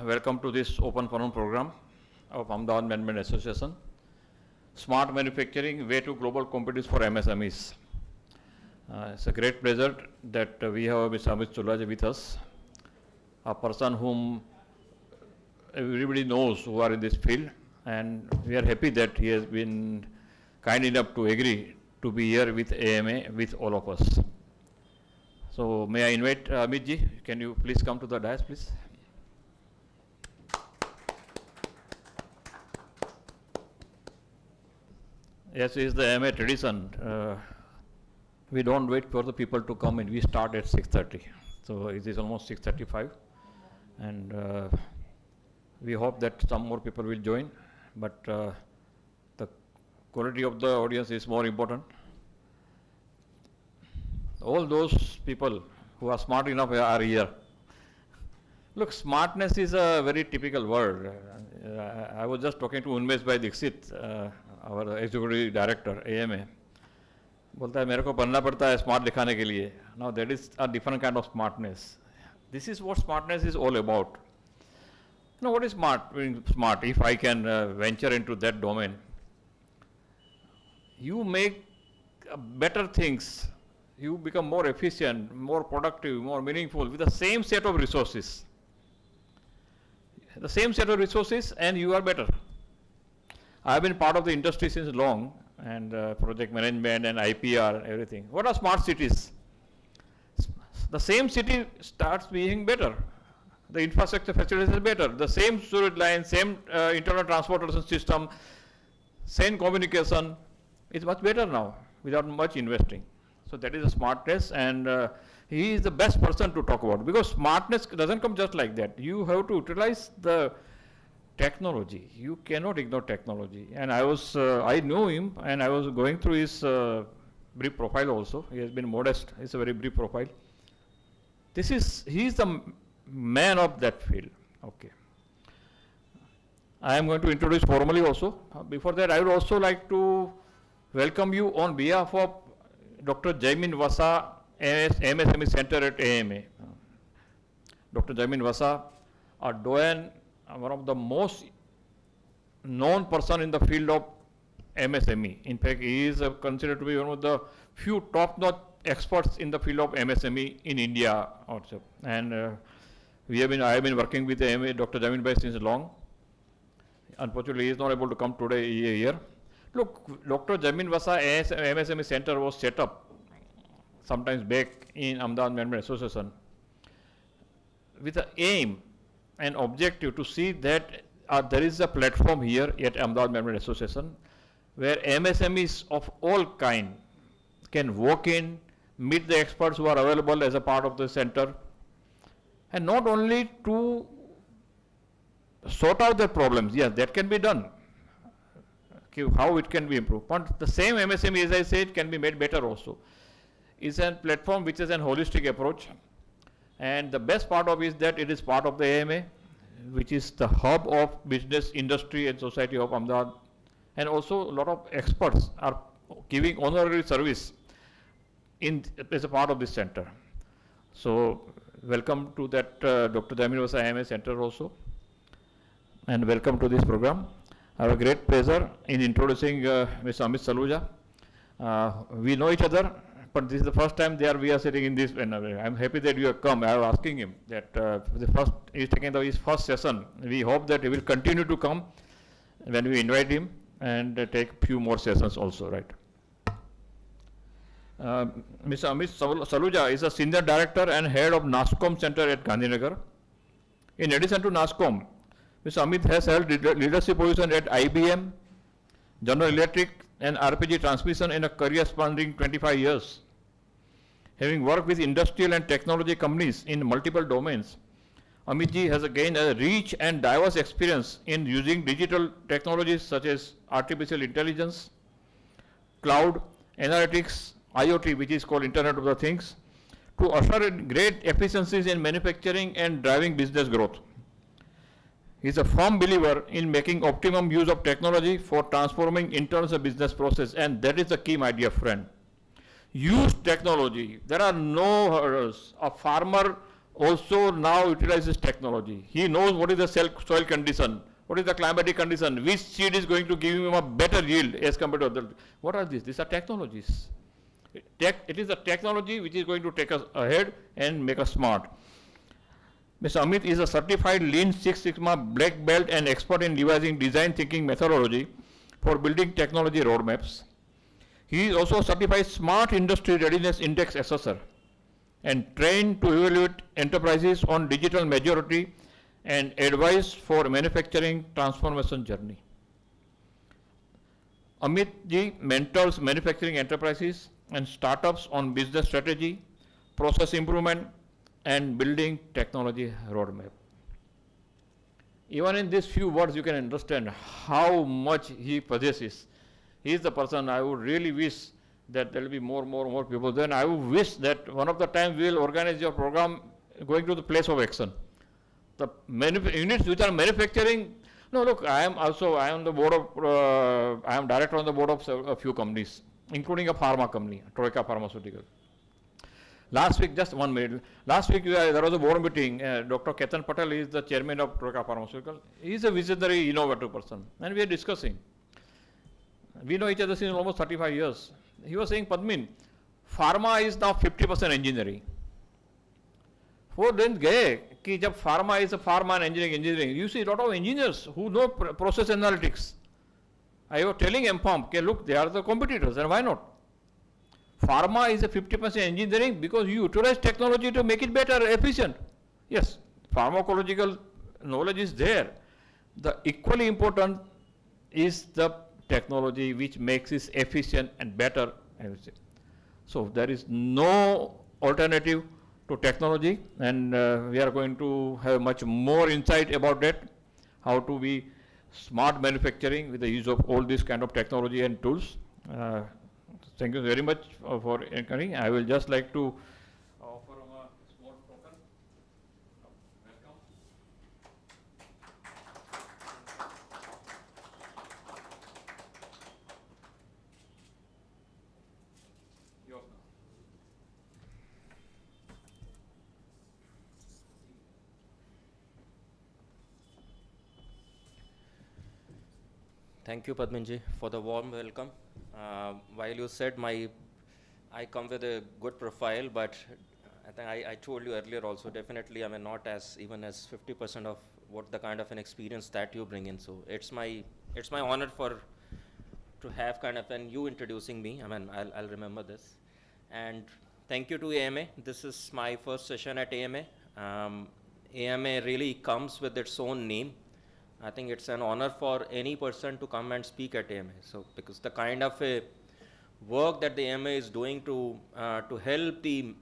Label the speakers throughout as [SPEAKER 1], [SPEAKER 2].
[SPEAKER 1] Welcome to this open forum program of Ahmedabad Management Association. Smart Manufacturing, Way to Global Competence for MSMEs. It's a great pleasure that we have Mr. Amit Saluja with us, a person whom everybody knows who are in this field, and we are happy that he has been kind enough to agree to be here with AMA with all of us. So may I invite Amit ji, can you please come to the dais, please? Yes, it is the AMA tradition. We don't wait for the people to come in. We start at 6:30. So it is almost 6:35. And we hope that some more people will join. But the quality of the audience is more important. All those people who are smart enough are here. Look, smartness is a very typical word. I was just talking to Unmesh Bhai Dixit, our executive director, AMA. बोलता है मेरे को बनना पड़ता है smart दिखाने के लिए. Now that is a different kind of smartness. This is what smartness is all about. Now what is smart? Smart, if I can venture into that domain. You make better things. You become more efficient, more productive, more meaningful with the same set of resources. The same set of resources and you are better. I have been part of the industry since long and project management and IPR and everything. What are smart cities? The same city starts being better. The infrastructure facilities are better. The same sewage line, same internal transportation system, same communication is much better now without much investing. So that is a smartness, and he is the best person to talk about, because smartness doesn't come just like that. You have to utilize the technology. You cannot ignore technology. And I know him, and I was going through his brief profile also. He has been modest. It's a very brief profile. He is the man of that field. Okay. I am going to introduce formally also. Before that, I would also like to welcome you on behalf of Dr. Jaimin Vasa, MSME Center at AMA. Dr. Jaimin Vasa, a doyen, one of the most known person in the field of MSME. In fact, he is considered to be one of the few top-notch experts in the field of MSME in India also. And I have been working with AMA, Dr. Jaimin Bhai since long. Unfortunately, he is not able to come today here. Look, Dr. Jaimin Vasa MSME Center was set up sometimes back in Ahmedabad Management Association with the aim and objective to see that there is a platform here at Ahmedabad Management Association where MSMEs of all kind can walk in, meet the experts who are available as a part of the center, and not only to sort out their problems. Yes, that can be done. How it can be improved. But the same MSME, as I said, can be made better also. It's a platform which is an holistic approach. And the best part of it is that it is part of the AMA, which is the hub of business, industry and society of Ahmedabad. And also a lot of experts are giving honorary service as a part of this center. So welcome to that Dr. Jaimin Vasa AMA Center also. And welcome to this program. I have a great pleasure in introducing Mr. Amit Saluja. We know each other, but this is the first time we are sitting in this. I am happy that you have come. I was asking him that he is taking his first session. We hope that he will continue to come when we invite him and take a few more sessions also, right? Mr. Amit Saluja is a senior director and head of NASCOM Center at Gandhinagar. In addition to NASCOM, Mr. Amit has held leadership position at IBM, General Electric and RPG Transmission in a career spanning 25 years. Having worked with industrial and technology companies in multiple domains, Amit ji has gained a rich and diverse experience in using digital technologies such as artificial intelligence, cloud, analytics, IoT, which is called Internet of the Things, to usher in great efficiencies in manufacturing and driving business growth. He is a firm believer in making optimum use of technology for transforming internal business process, and that is the key, my dear friend. Use technology. There are no hurdles. A farmer also now utilizes technology. He knows what is the soil condition, what is the climatic condition, which seed is going to give him a better yield as compared to other. What are these? These are technologies. It is the technology which is going to take us ahead and make us smart. Mr. Amit is a certified Lean Six Sigma black belt and expert in devising design thinking methodology for building technology roadmaps. He is also a certified Smart Industry Readiness Index assessor and trained to evaluate enterprises on digital maturity and advice for manufacturing transformation journey. Amit ji mentors manufacturing enterprises and startups on business strategy, process improvement, and building technology roadmap. Even in these few words, you can understand how much he possesses. He is the person I would really wish that there will be more people. Then I would wish that one of the times we will organize your program going to the place of action. The units which are manufacturing. No, look, I am the board of, I am director on the board of a few companies, including a pharma company, Troika Pharmaceutical. Last week, just 1 minute. Last week there was a board meeting. Dr. Ketan Patel is the chairman of Troika Pharmaceutical. He is a visionary, innovative person, and we are discussing. We know each other since almost 35 years. He was saying, Padmin, pharma is now 50% engineering. वो दिन गए कि जब pharma is a pharma and engineering, you see a lot of engineers who know process analytics. I was telling MPharm, okay, look, they are the competitors, and why not? Pharma is a 50% engineering because you utilize technology to make it better, efficient. Yes, pharmacological knowledge is there. The equally important is the technology which makes it efficient and better. So there is no alternative to technology, and we are going to have much more insight about that, how to be smart manufacturing with the use of all this kind of technology and tools. Thank you very much for encouraging. I will just like to offer a small token. Welcome. Yours now.
[SPEAKER 2] Thank you, Padminji, for the warm welcome. While you said I come with a good profile, but I think I told you earlier also, definitely I mean not as even as 50% of what the kind of an experience that you bring in. So it's my honor to have kind of and you introducing me. I mean I'll remember this. And thank you to AMA. This is my first session at AMA. AMA really comes with its own name. I think it's an honor for any person to come and speak at AMA. So because the kind of a work that the AMA is doing to help the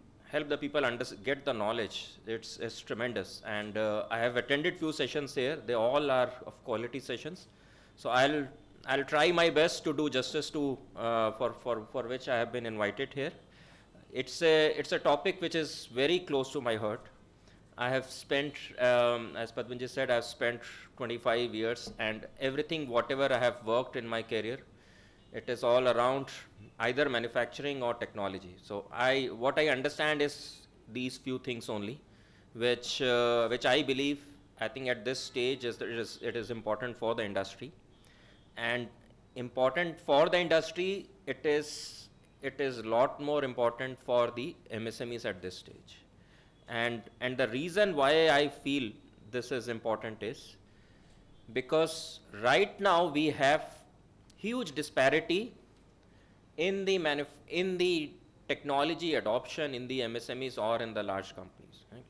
[SPEAKER 2] people get the knowledge, it's tremendous. And I have attended few sessions here. They all are of quality sessions. So I'll try my best to do justice to for which I have been invited here. It's a topic which is very close to my heart. I have spent, as Padminji said, I've spent 25 years, and everything, whatever I have worked in my career, it is all around either manufacturing or technology. So what I understand is these few things only, which I believe, I think at this stage it is important for the industry, and important for the industry, it is a lot more important for the MSMEs at this stage. And the reason why I feel this is important is because right now we have huge disparity in the technology adoption in the MSMEs or in the large companies. Right?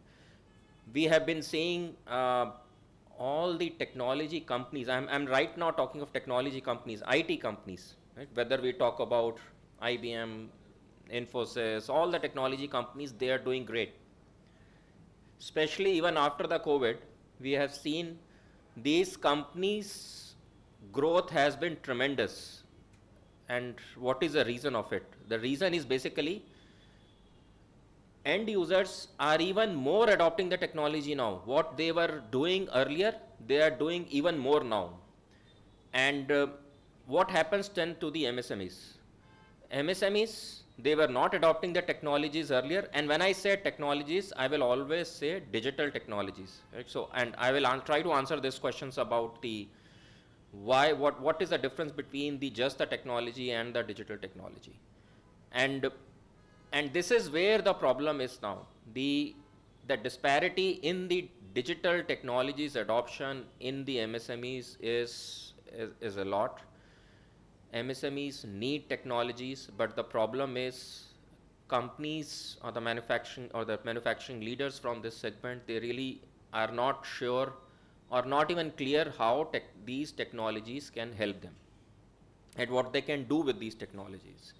[SPEAKER 2] We have been seeing all the technology companies. I'm right now talking of technology companies, IT companies. Right? Whether we talk about IBM, Infosys, all the technology companies, they are doing great. Especially even after the COVID, we have seen these companies' growth has been tremendous. And what is the reason of it? The reason is basically end users are even more adopting the technology now. What they were doing earlier, they are doing even more now. And what happens then to the MSMEs? MSMEs They were not adopting the technologies earlier. And when I say technologies, I will always say digital technologies, right? So, and I will try to answer these questions about the why, what is the difference between the just the technology and the digital technology. And, and this is where the problem is now. The disparity in the digital technologies adoption in the MSMEs is a lot. MSMEs need technologies, but the problem is companies or the manufacturing leaders from this segment, they really are not sure or not even clear how these technologies can help them and what they can do with these technologies.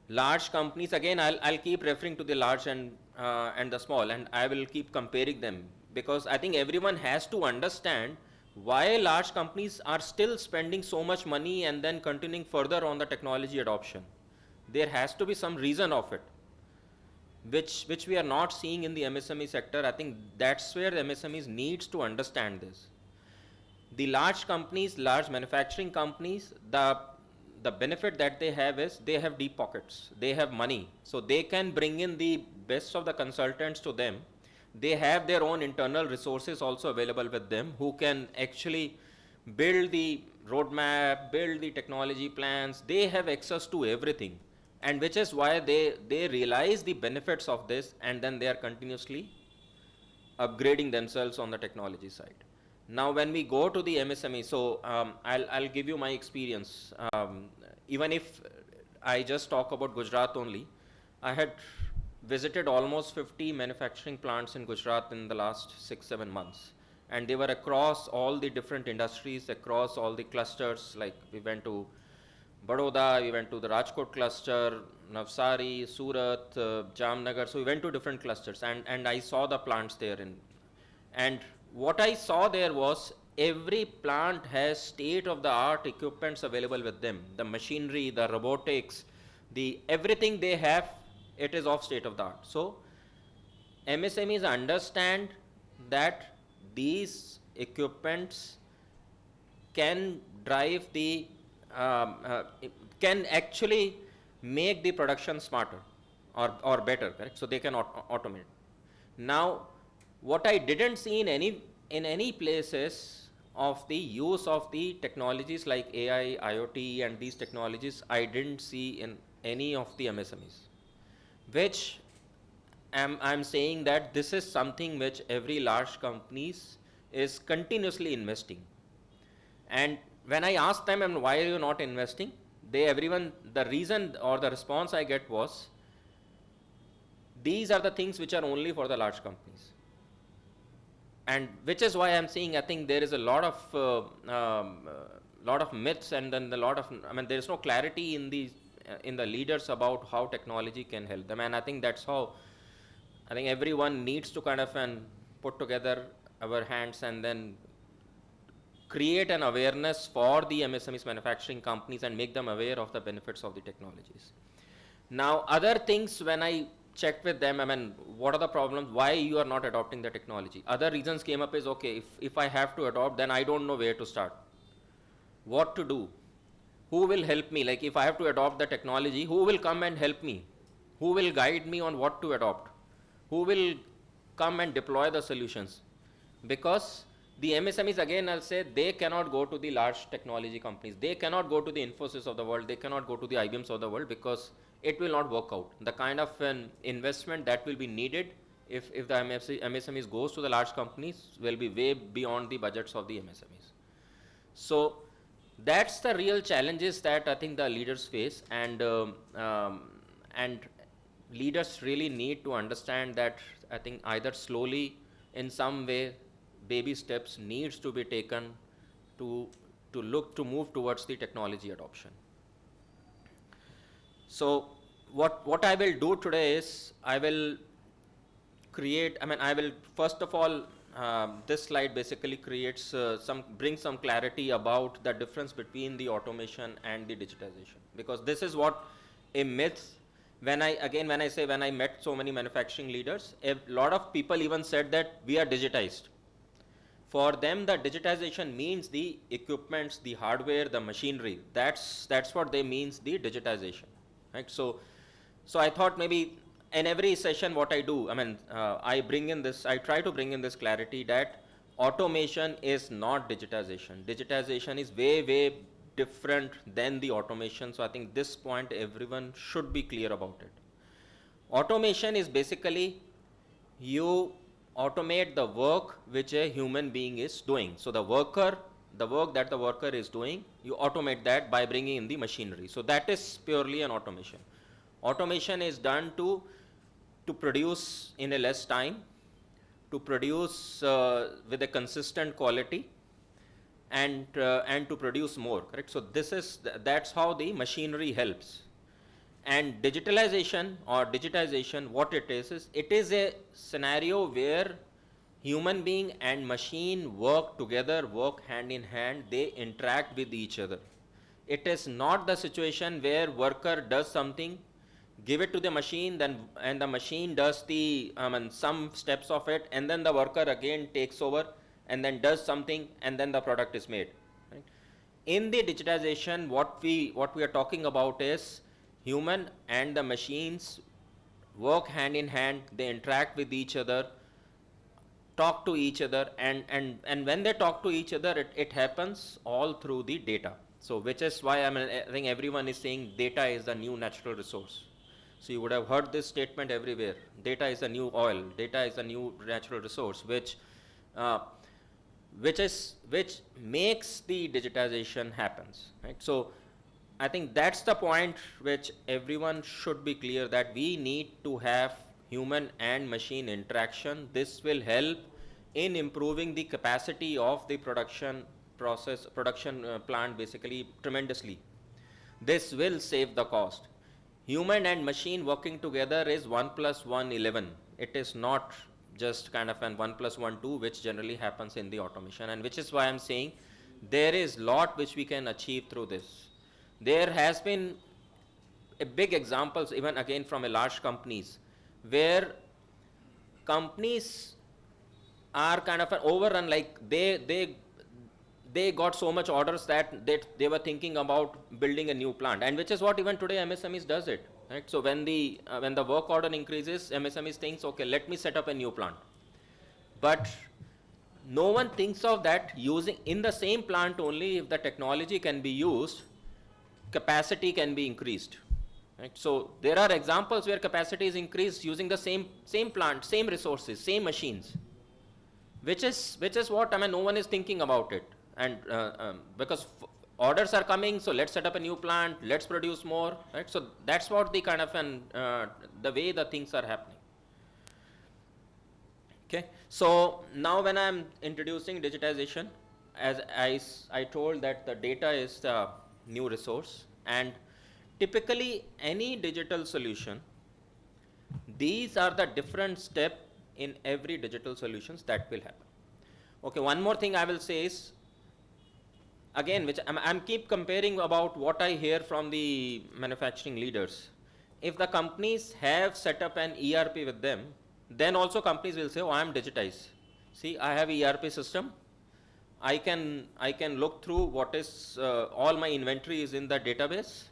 [SPEAKER 2] Large companies, again, I'll keep referring to the large and the small, and I will keep comparing them, because I think everyone has to understand why large companies are still spending so much money and then continuing further on the technology adoption. There has to be some reason of it, which we are not seeing in the MSME sector. I think that's where the MSMEs needs to understand this. The large companies, large manufacturing companies, the benefit that they have is they have deep pockets, they have money, so they can bring in the best of the consultants to them. They have their own internal resources also available with them, who can actually build the roadmap, build the technology plans. They have access to everything, and which is why they realize the benefits of this, and then they are continuously upgrading themselves on the technology side. Now, when we go to the MSME, so I'll give you my experience. Even if I just talk about Gujarat only, I had visited almost 50 manufacturing plants in Gujarat in the last 6-7 months. And they were across all the different industries, across all the clusters. Like we went to Baroda, we went to the Rajkot cluster, Navsari, Surat, Jamnagar. So we went to different clusters, and I saw the plants there. And what I saw there was every plant has state-of-the-art equipments available with them. The machinery, the robotics, the everything they have, it is of state-of-the-art. So MSMEs understand that these equipments can drive the can actually make the production smarter or better, correct? So they can automate. Now, what I didn't see in any places of the use of the technologies like AI, IoT, and these technologies, I didn't see in any of the MSMEs, which I'm saying that this is something which every large companies is continuously investing. And when I asked them, and why are you not investing? The reason or the response I get was, these are the things which are only for the large companies. And which is why I'm saying, I think there is a lot of myths, and then there is no clarity in the leaders about how technology can help them. And I think that's how, I think everyone needs to kind of put together our hands and then create an awareness for the MSMEs manufacturing companies and make them aware of the benefits of the technologies. Now, other things, when I checked with them, what are the problems, why you are not adopting the technology? Other reasons came up is, okay, if I have to adopt, then I don't know where to start. What to do? Who will help me? Like if I have to adopt the technology, who will come and help me? Who will guide me on what to adopt? Who will come and deploy the solutions? Because the MSMEs, again, I'll say, they cannot go to the large technology companies. They cannot go to the Infosys of the world. They cannot go to the IBMs of the world, because it will not work out. The kind of an investment that will be needed if the MSMEs goes to the large companies will be way beyond the budgets of the MSMEs. So that's the real challenges that I think the leaders face, and leaders really need to understand that, I think, either slowly, in some way, baby steps needs to be taken to move towards the technology adoption. So what I will do today is, I will first of all, this slide basically creates brings some clarity about the difference between the automation and the digitization, because this is what a myth. When I met so many manufacturing leaders, a lot of people even said that we are digitized. For them, the digitization means the equipments, the hardware, the machinery. That's what they means the digitization, right? So So I thought maybe in every session what I do, I try to bring in this clarity that automation is not digitization. Digitization is way, way different than the automation. So I think this point everyone should be clear about it. Automation is basically you automate the work which a human being is doing. So the work that the worker is doing, you automate that by bringing in the machinery. So that is purely an automation. Automation is done to produce in a less time, to produce with a consistent quality, and to produce more, correct? So that's how the machinery helps. And digitalization or digitization, what it is it is a scenario where human being and machine work together, work hand in hand, they interact with each other. It is not the situation where worker does something, give it to the machine, and the machine does some steps of it, and then the worker again takes over and then does something, and then the product is made. Right? In the digitization, what we are talking about is human and the machines work hand in hand, they interact with each other, talk to each other, and when they talk to each other, it happens all through the data. So which is why I think everyone is saying data is the new natural resource. So you would have heard this statement everywhere. Data is the new oil. Data is the new natural resource, which makes the digitization happens. Right? So I think that's the point which everyone should be clear, that we need to have human and machine interaction. This will help in improving the capacity of the production plant basically tremendously. This will save the cost. Human and machine working together is 1 + 1 = 11. It is not just kind of an 1 + 1 2, which generally happens in the automation, and which is why I'm saying there is lot which we can achieve through this. There has been a big examples even again from a large companies, where companies are kind of an overrun, like they got so much orders that they were thinking about building a new plant, and which is what even today MSMEs does it, right? So when the work order increases, MSMEs thinks, okay, let me set up a new plant. But no one thinks of that using in the same plant only, if the technology can be used, capacity can be increased. Right? So there are examples where capacity is increased using the same plant, same resources, same machines, which is what no one is thinking about it. And because orders are coming, so let's set up a new plant, let's produce more. Right? So that's what the kind of the way the things are happening. Okay. So now when I'm introducing digitization, as I told that the data is the new resource, and typically any digital solution, these are the different step in every digital solutions that will happen. Okay, one more thing I will say is, again, which I'm keep comparing about what I hear from the manufacturing leaders. If the companies have set up an ERP with them, then also companies will say, oh, I am digitized. See, I have ERP system. I can look through what is all my inventory is in the database,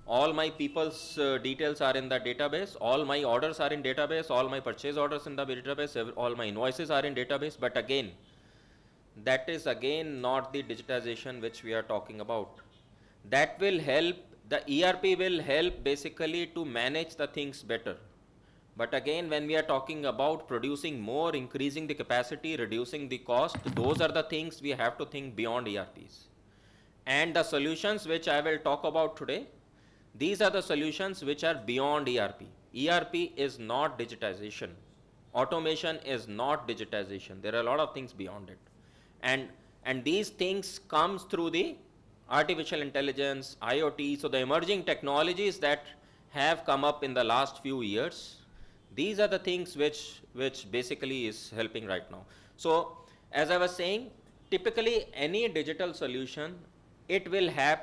[SPEAKER 2] all my people's details are in the database, all my orders are in database, all my purchase orders in the database, all my invoices are in database. But again, that is again not the digitization which we are talking about. That will help, the ERP will help basically to manage the things better. But again, when we are talking about producing more, increasing the capacity, reducing the cost, those are the things we have to think beyond ERPs. And the solutions which I will talk about today, these are the solutions which are beyond ERP. ERP is not digitization. Automation is not digitization. There are a lot of things beyond it. And these things comes through the artificial intelligence, IoT, so the emerging technologies that have come up in the last few years. These are the things which basically is helping right now. So as I was saying, typically any digital solution, it will have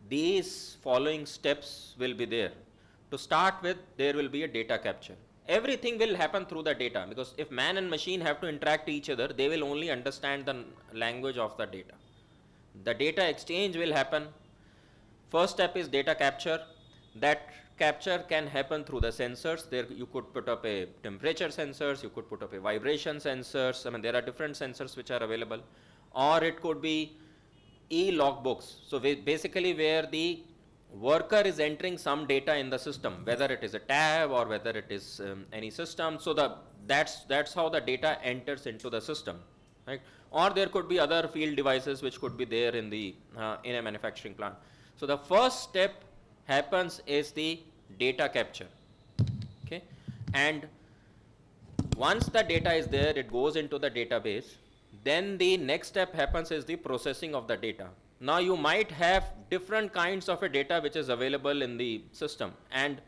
[SPEAKER 2] these following steps will be there. To start with, there will be a data capture. Everything will happen through the data, because if man and machine have to interact each other, they will only understand the language of the data. The data exchange will happen. First step is data capture. That capture can happen through the sensors. There you could put up a temperature sensors, you could put up a vibration sensors. I mean, there are different sensors which are available. Or it could be e-logbooks. So basically where the worker is entering some data in the system, whether it is a tab or whether it is any system. So that's how the data enters into the system, right? Or there could be other field devices which could be there in the in a manufacturing plant. So the first step happens is the data capture, okay? And once the data is there, it goes into the database. Then the next step happens is the processing of the data. Now you might have different kinds of a data which is available in the system, and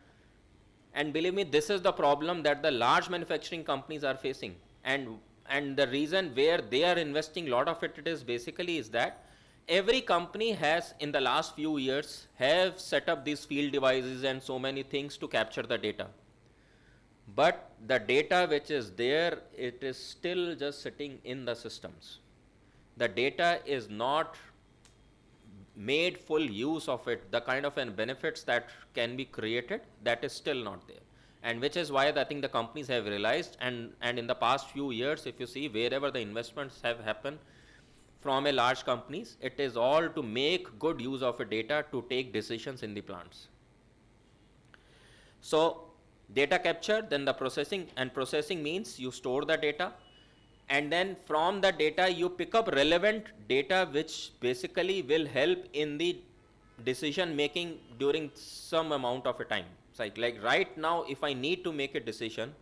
[SPEAKER 2] believe me, this is the problem that the large manufacturing companies are facing, and the reason where they are investing a lot of it is basically is that every company has in the last few years have set up these field devices and so many things to capture the data. But the data which is there, it is still just sitting in the systems. The data is not made full use of it. The kind of benefits that can be created, that is still not there. And which is why I think the companies have realized, and in the past few years, if you see wherever the investments have happened from a large companies, it is all to make good use of a data to take decisions in the plants. So data capture, then the processing, and processing means you store the data, and then from the data you pick up relevant data which basically will help in the decision making during some amount of a time. It's like right now, if I need to make a decision,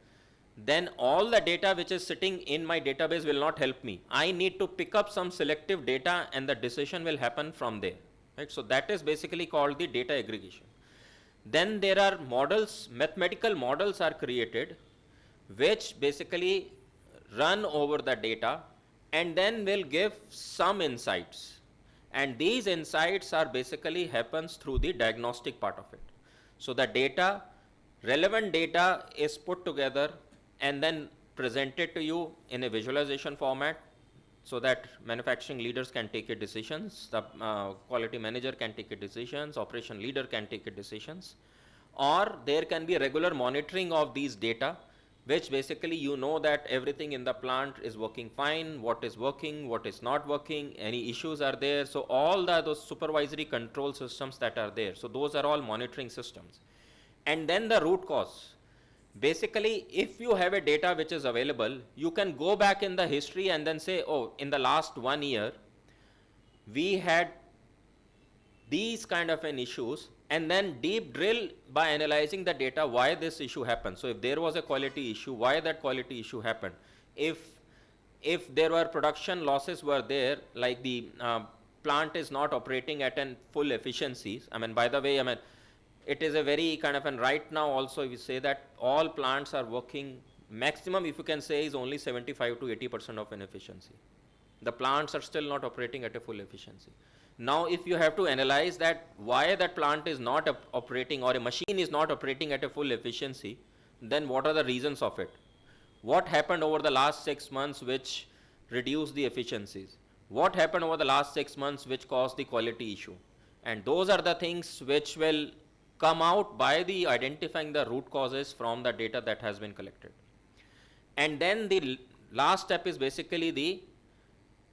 [SPEAKER 2] then all the data which is sitting in my database will not help me. I need to pick up some selective data and the decision will happen from there, right? So that is basically called the data aggregation. Then there are models, mathematical models are created which basically run over the data and then will give some insights. And these insights are basically happens through the diagnostic part of it. So the data, relevant data is put together and then presented to you in a visualization format so that manufacturing leaders can take a decisions, the quality manager can take a decisions, operation leader can take a decisions, or there can be regular monitoring of these data, which basically you know that everything in the plant is working fine, what is working, what is not working, any issues are there. So all those supervisory control systems that are there, so those are all monitoring systems. And then the root cause. Basically, if you have a data which is available, you can go back in the history and then say, oh, in the last 1 year, we had these kind of issues, and then deep drill by analyzing the data why this issue happened. So if there was a quality issue, why that quality issue happened. If there were production losses were there, like the plant is not operating at an full efficiency. I mean, by the way, I mean, it is a very kind of, and right now also we say that all plants are working maximum, if you can say, is only 75 to 80% of an efficiency. The plants are still not operating at a full efficiency. Now if you have to analyze that why that plant is not operating, or a machine is not operating at a full efficiency, then what are the reasons of it? What happened over the last 6 months which reduced the efficiencies? What happened over the last 6 months which caused the quality issue? And those are the things which will come out by the identifying the root causes from the data that has been collected. And then the last step is basically the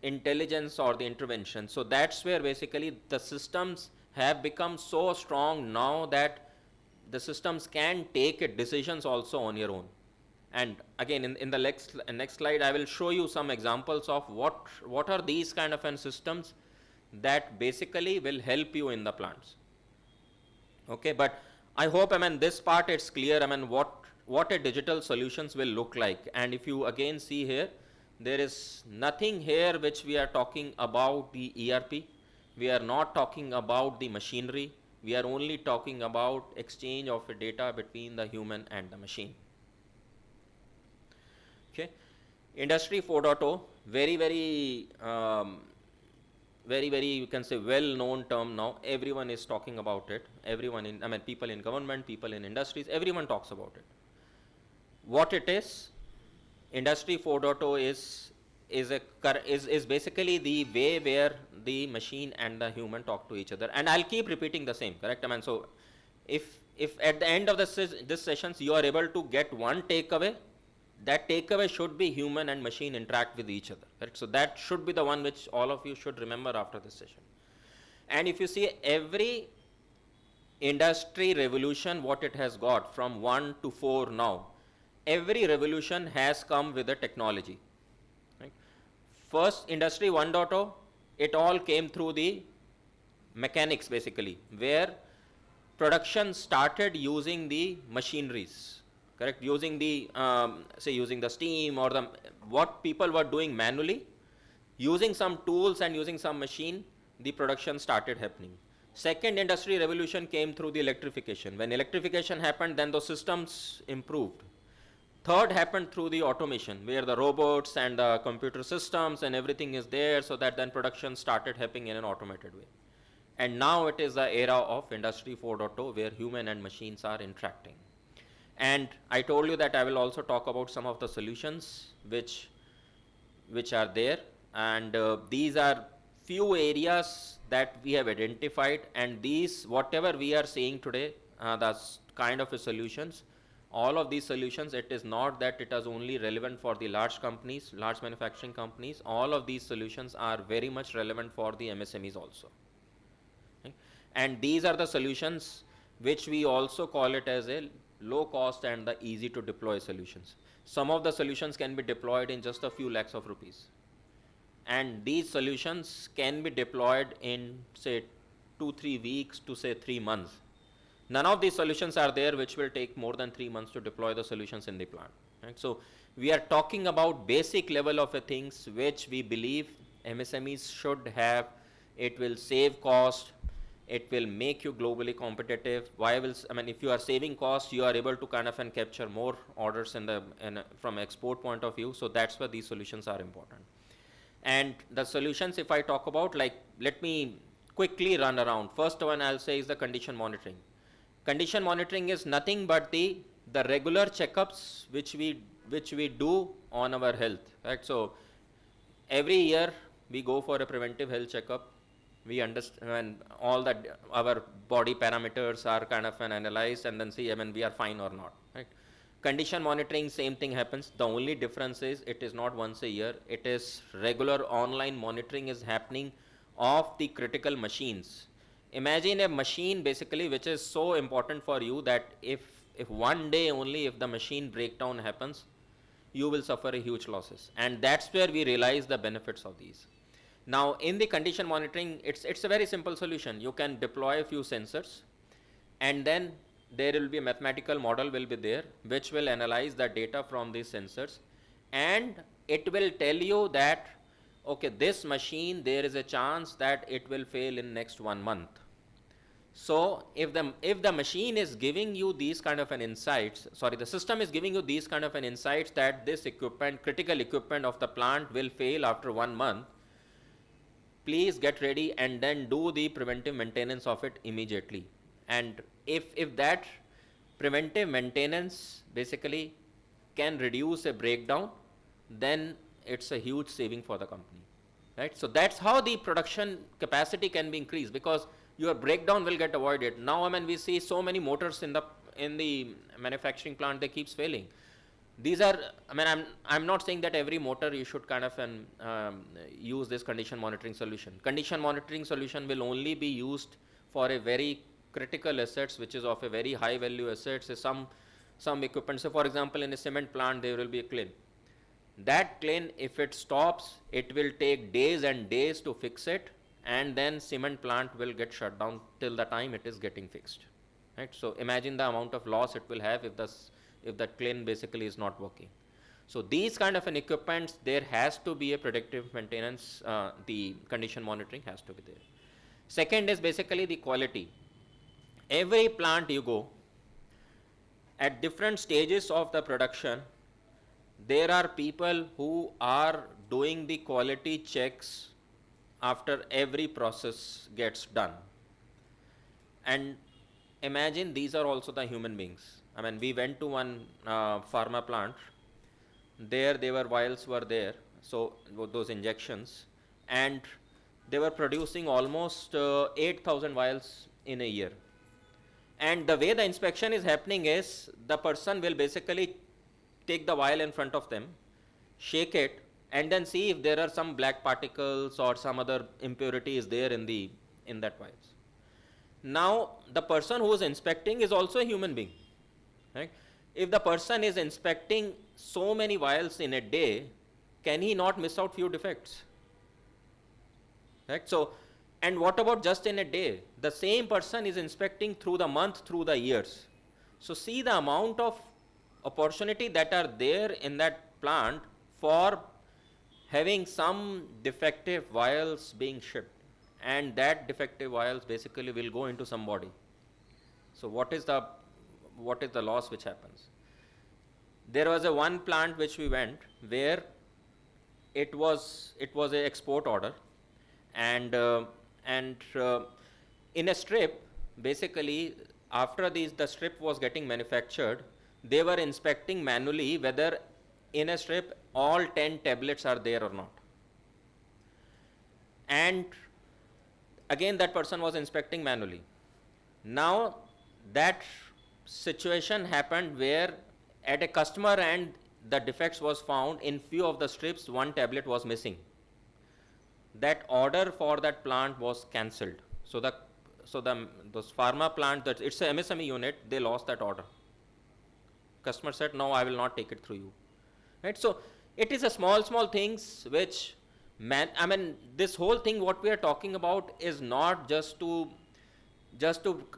[SPEAKER 2] intelligence or the intervention. So that's where basically the systems have become so strong now that the systems can take decisions also on your own. And again, in the next slide, I will show you some examples of what are these kind of systems that basically will help you in the plants. Okay, but I hope, I mean, this part it's clear, I mean, what a digital solutions will look like. And if you again see here, there is nothing here which we are talking about the ERP. We are not talking about the machinery. We are only talking about exchange of data between the human and the machine. Okay, Industry 4.0, very you can say well-known term now. Everyone is talking about it. Everyone in, I mean, people in government, people in industries, everyone talks about it. What it is, Industry 4.0 is basically the way where the machine and the human talk to each other. And I'll keep repeating the same, correct? I mean, so if if at the end of this sessions you are able to get one takeaway, that takeaway should be human and machine interact with each other. Correct? So that should be the one which all of you should remember after this session. And if you see every industry revolution, what it has got from 1 to 4 now, every revolution has come with a technology. Right? First, Industry 1.0, it all came through the mechanics basically, where production started using the machineries, correct? Using the, say using the steam or the, what people were doing manually, using some tools and using some machine, the production started happening. Second industry revolution came through the electrification. When electrification happened, then those systems improved. Third happened through the automation, where the robots and the computer systems and everything is there, so that then production started happening in an automated way. And now it is the era of Industry 4.0, where human and machines are interacting. And I told you that I will also talk about some of the solutions which are there. And these are few areas that we have identified, and these, whatever we are seeing today, that's kind of a solutions. All of these solutions, it is not that it is only relevant for the large companies, large manufacturing companies. All of these solutions are very much relevant for the MSMEs also. Okay? And these are the solutions which we also call it as a low cost and the easy to deploy solutions. Some of the solutions can be deployed in just a few lakhs of rupees. And these solutions can be deployed in say 2-3 weeks to say 3 months. None of these solutions are there which will take more than 3 months to deploy the solutions in the plant. Right? So we are talking about basic level of things which we believe MSMEs should have. It will save cost. It will make you globally competitive. Why will, I mean, if you are saving costs, you are able to kind of and capture more orders from export point of view. So that's why these solutions are important. And the solutions, if I talk about, like, let me quickly run around. First one I'll say is the condition monitoring. Condition monitoring is nothing but the regular checkups which we do on our health. Right? So every year we go for a preventive health checkup. We understand all that our body parameters are kind of analyzed, and then see, I mean, we are fine or not. Right? Condition monitoring, same thing happens. The only difference is it is not once a year. It is regular online monitoring is happening of the critical machines. Imagine a machine basically which is so important for you that if one day only if the machine breakdown happens, you will suffer a huge losses. And that's where we realize the benefits of these. Now in the condition monitoring, it's a very simple solution. You can deploy a few sensors, and then there will be a mathematical model will be there which will analyze the data from these sensors, and it will tell you that, okay, this machine, there is a chance that it will fail in next 1 month. So if the machine is giving you these kind of an insights, sorry, the system is giving you these kind of an insights that this equipment, critical equipment of the plant will fail after 1 month, please get ready and then do the preventive maintenance of it immediately. And if that preventive maintenance basically can reduce a breakdown, then it's a huge saving for the company. Right? So that's how the production capacity can be increased, because your breakdown will get avoided. Now, I mean, we see so many motors in the manufacturing plant, they keeps failing. These are, I mean, I'm not saying that every motor you should kind of use this condition monitoring solution. Condition monitoring solution will only be used for a very critical assets, which is of a very high value assets. Some equipment. So for example, in a cement plant, there will be a kiln. That kiln, if it stops, it will take days and days to fix it, and then cement plant will get shut down till the time it is getting fixed. Right? So imagine the amount of loss it will have if that kiln basically is not working. So these kind of an equipment, there has to be a predictive maintenance. The condition monitoring has to be there. Second is basically the quality. Every plant you go, at different stages of the production, there are people who are doing the quality checks after every process gets done. And imagine these are also the human beings. I mean, we went to one pharma plant. There vials were there, so those injections, and they were producing almost 8,000 vials in a year. And the way the inspection is happening is the person will basically take the vial in front of them, shake it, and then see if there are some black particles or some other impurity is there in that vials. Now, the person who is inspecting is also a human being, right? If the person is inspecting so many vials in a day, can he not miss out few defects? Right? So, and what about just in a day? The same person is inspecting through the month, through the years. So see the amount of opportunity that are there in that plant for having some defective vials being shipped, and that defective vials basically will go into some body. So what is the loss which happens? There was a one plant which we went where it was a export order, and in a strip, basically after the strip was getting manufactured, they were inspecting manually whether in a strip all 10 tablets are there or not. And again that person was inspecting manually. Now that situation happened where at a customer end the defects was found in few of the strips, one tablet was missing. That order for that plant was cancelled. So those pharma plant, that it's a MSME unit, they lost that order. Customer said, no, I will not take it through you. Right? So it is a small things which, this whole thing what we are talking about is not just to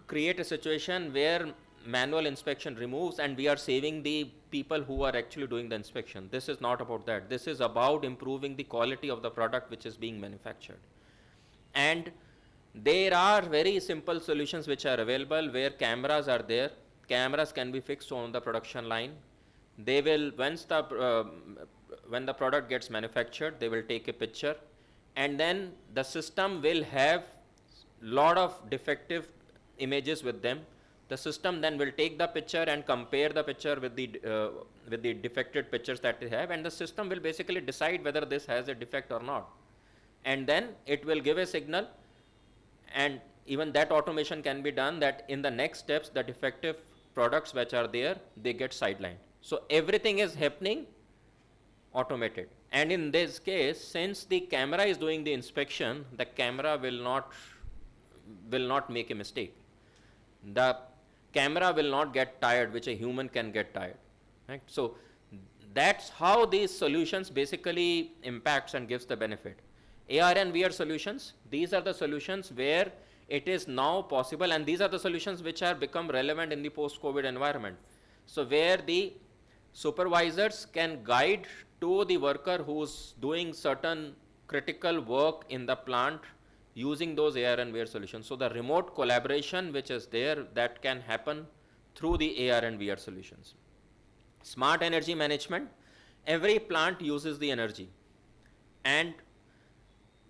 [SPEAKER 2] create a situation where manual inspection removes and we are saving the people who are actually doing the inspection. This is not about that. This is about improving the quality of the product which is being manufactured. And there are very simple solutions which are available where cameras are there. Cameras can be fixed on the production line. They will, when the product gets manufactured, they will take a picture, and then the system will have lot of defective images with them. The system then will take the picture and compare the picture with the defected pictures that they have, and the system will basically decide whether this has a defect or not. And then it will give a signal, and even that automation can be done that in the next steps the defective products which are there, they get sidelined. So everything is happening automated. And in this case, since the camera is doing the inspection, the camera will not make a mistake. The camera will not get tired, which a human can get tired. Right? So that's how these solutions basically impacts and gives the benefit. AR and VR solutions, these are the solutions where it is now possible, and these are the solutions which are become relevant in the post-COVID environment. So where the supervisors can guide to the worker who's doing certain critical work in the plant using those AR and VR solutions. So the remote collaboration which is there, that can happen through the AR and VR solutions. Smart energy management, every plant uses the energy, and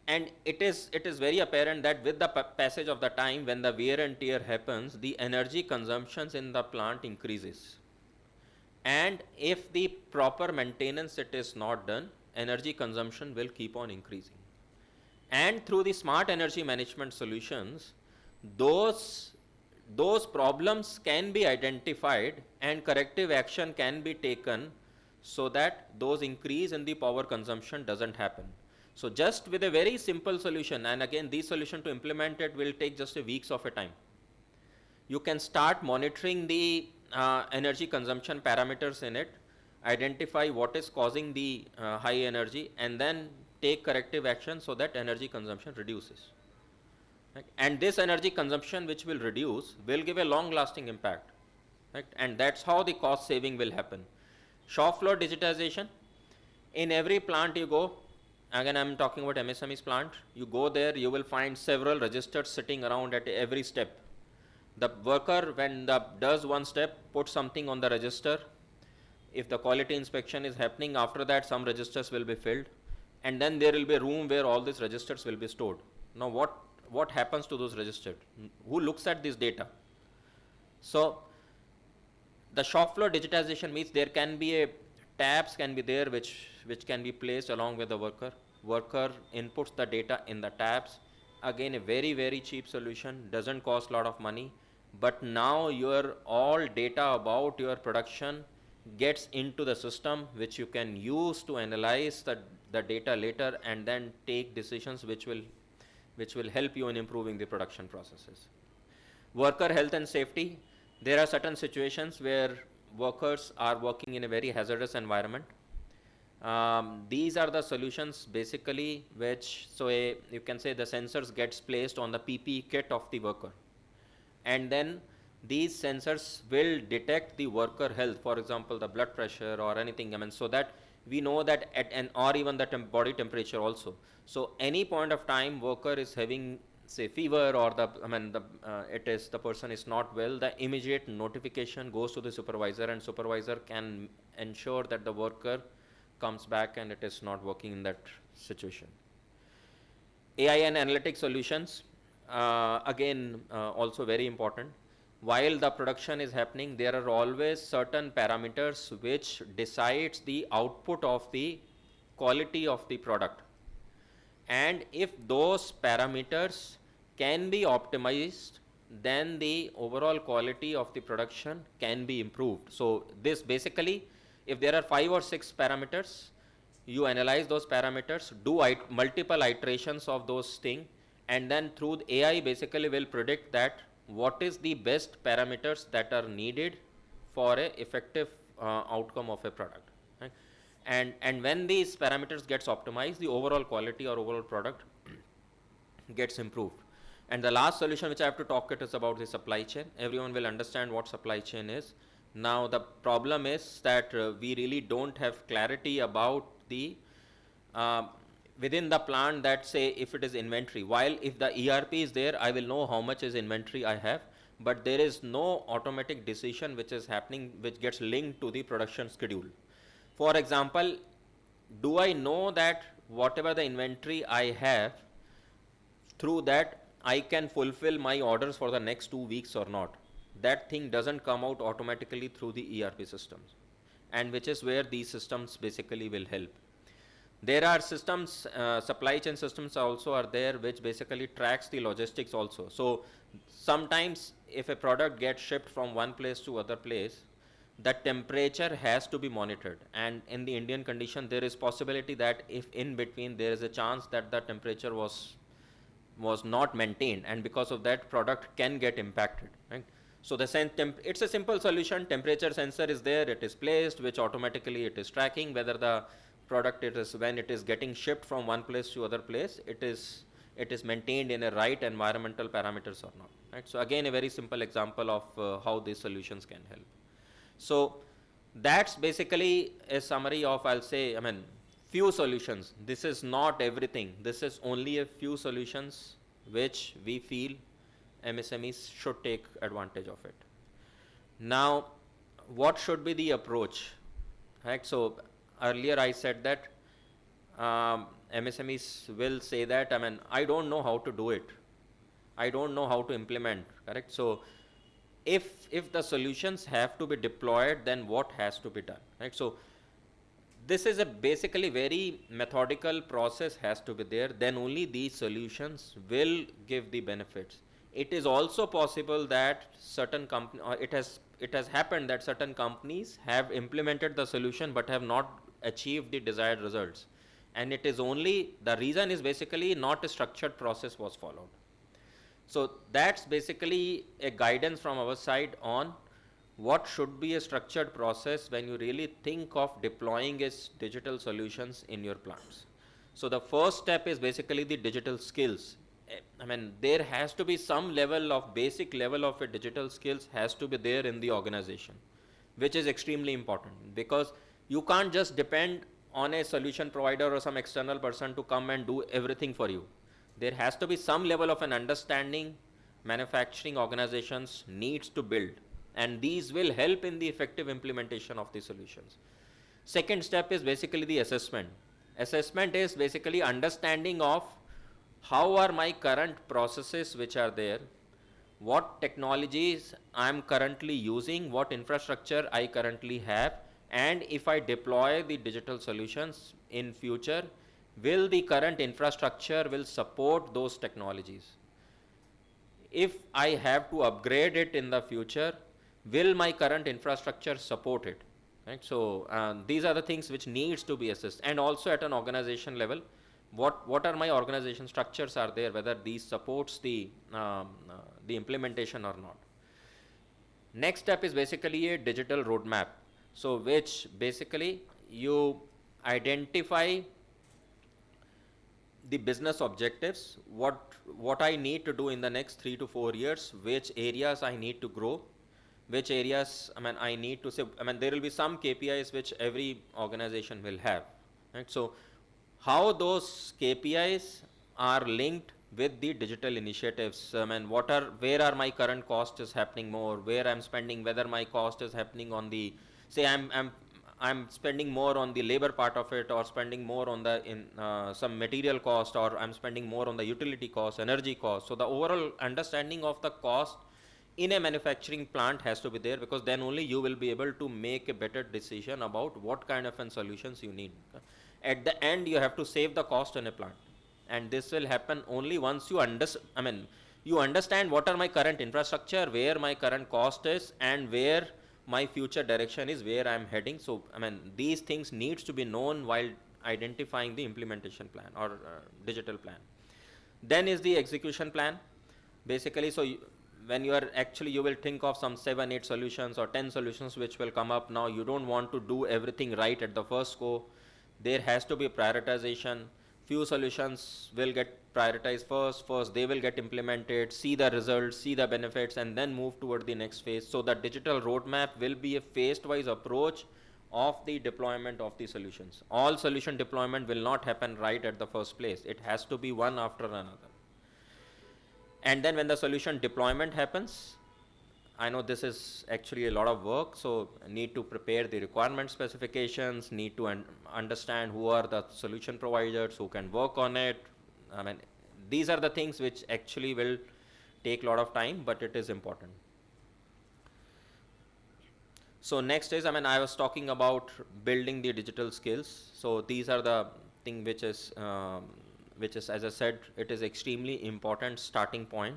[SPEAKER 2] it is very apparent that with the passage of the time, when the wear and tear happens, the energy consumptions in the plant increases. And if the proper maintenance it is not done, energy consumption will keep on increasing. And through the smart energy management solutions, those problems can be identified and corrective action can be taken so that those increase in the power consumption doesn't happen. So just with a very simple solution, and again this solution to implement it will take just a weeks of a time, you can start monitoring the energy consumption parameters in it, identify what is causing the high energy, and then take corrective action so that energy consumption reduces. Right? And this energy consumption which will reduce will give a long lasting impact. Right? And that's how the cost saving will happen. Shop floor digitization, in every plant you go, again I'm talking about MSMEs plant, you go there, you will find several registers sitting around at every step. The worker, when does one step, puts something on the register. If the quality inspection is happening, after that some registers will be filled, and then there will be a room where all these registers will be stored. Now what happens to those registers? Who looks at this data? So the shop floor digitization means there can be tabs can be there which can be placed along with the worker. Worker inputs the data in the tabs. Again, a very cheap solution, doesn't cost a lot of money, but now your all data about your production gets into the system, which you can use to analyze the data later and then take decisions which will help you in improving the production processes. Worker health and safety. There are certain situations where workers are working in a very hazardous environment. These are the solutions basically which, you can say the sensors gets placed on the PPE kit of the worker. And then these sensors will detect the worker health, for example, the blood pressure or anything, so that we know that or even the body temperature also. So any point of time worker is having, say, fever, or the person is not well, the immediate notification goes to the supervisor, and supervisor can ensure that the worker comes back and it is not working in that situation. AI and analytic solutions, again, also very important. While the production is happening, there are always certain parameters which decides the output of the quality of the product. And if those parameters can be optimized, then the overall quality of the production can be improved. So this basically, if there are 5 or 6 parameters, you analyze those parameters, do multiple iterations of those things, and then through the AI basically will predict that what is the best parameters that are needed for a effective outcome of a product. Right? And when these parameters gets optimized, the overall quality or overall product gets improved. And the last solution which I have to talk it is about the supply chain. Everyone will understand what supply chain is. Now the problem is that we really don't have clarity about the within the plant, that say if it is inventory, while if the ERP is there, I will know how much is inventory I have, but there is no automatic decision which is happening which gets linked to the production schedule. For example, do I know that whatever the inventory I have, through that I can fulfill my orders for the next 2 weeks or not? That thing doesn't come out automatically through the ERP systems, and which is where these systems basically will help. There are systems, supply chain systems also are there, which basically tracks the logistics also. So sometimes if a product gets shipped from one place to other place, the temperature has to be monitored, and in the Indian condition there is possibility that if in between there is a chance that the temperature was not maintained, and because of that product can get impacted, right? So it's a simple solution. Temperature sensor is there, it is placed, which automatically it is tracking whether the product, when it is getting shipped from one place to other place, it is maintained in a right environmental parameters or not, right? So again, a very simple example of how these solutions can help. So that's basically a summary of, I'll say, few solutions. This is not everything. This is only a few solutions which we feel MSMEs should take advantage of it. Now, what should be the approach? Right? So earlier I said that MSMEs will say that, I don't know how to do it. I don't know how to implement, correct? So if the solutions have to be deployed, then what has to be done, right? So this is a basically very methodical process has to be there, then only these solutions will give the benefits. It is also possible that certain company, it has happened that certain companies have implemented the solution but have not achieved the desired results, and it is only, the reason is basically not a structured process was followed. So that's basically a guidance from our side on what should be a structured process when you really think of deploying its digital solutions in your plants. So the first step is basically the digital skills. There has to be some level of basic level of a digital skills has to be there in the organization, which is extremely important, because you can't just depend on a solution provider or some external person to come and do everything for you. There has to be some level of an understanding manufacturing organizations needs to build, and these will help in the effective implementation of the solutions. Second step is basically the assessment. Assessment is basically understanding of how are my current processes which are there, what technologies I am currently using, what infrastructure I currently have, and if I deploy the digital solutions in future, will the current infrastructure will support those technologies? if I have to upgrade it in the future, will my current infrastructure support it? Right? So these are the things which needs to be assessed. And also at an organization level, what are my organization structures are there, whether these supports the implementation or not. Next step is basically a digital roadmap. So which basically you identify the business objectives, what I need to do in the next 3 to 4 years, which areas I need to grow, which areas I need to say, there will be some KPIs which every organization will have, right? So how those KPIs are linked with the digital initiatives, where are my current cost is happening more, where I'm spending, whether my cost is happening on the, say I'm spending more on the labor part of it, or spending more on the some material cost, or I'm spending more on the utility cost, energy cost. So the overall understanding of the cost in a manufacturing plant has to be there, because then only you will be able to make a better decision about what kind of solutions you need. At the end, you have to save the cost in a plant, and this will happen only once you you understand what are my current infrastructure, where my current cost is, and where my future direction is, where I'm heading. So these things needs to be known while identifying the implementation plan or digital plan. Then is the execution plan. Basically, so when you are actually, you will think of some 7-8 solutions or 10 solutions which will come up. Now you don't want to do everything right at the first go. There has to be prioritization. Few solutions will get prioritized first they will get implemented, see the results, see the benefits, and then move toward the next phase. So the digital roadmap will be a phased wise approach of the deployment of the solutions. All solution deployment will not happen right at the first place. It has to be one after another. And then when the solution deployment happens, I know this is actually a lot of work, so need to prepare the requirement specifications, need to understand who are the solution providers who can work on it. These are the things which actually will take a lot of time, but it is important. So next is, I was talking about building the digital skills. So these are the thing which is, as I said, it is extremely important starting point.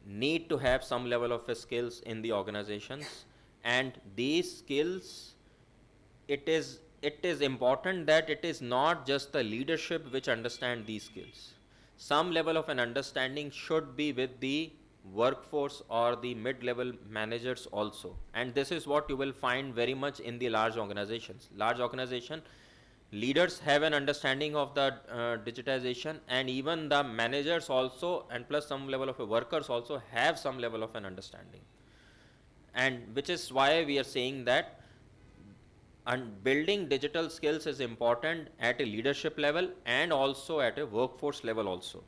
[SPEAKER 2] Need to have some level of skills in the organizations, and these skills, it is important that it is not just the leadership which understand these skills. Some level of an understanding should be with the workforce or the mid-level managers also, and this is what you will find very much in the large organizations. Large organization leaders have an understanding of the digitization, and even the managers also, and plus some level of workers also have some level of an understanding. And which is why we are saying that building digital skills is important at a leadership level and also at a workforce level also.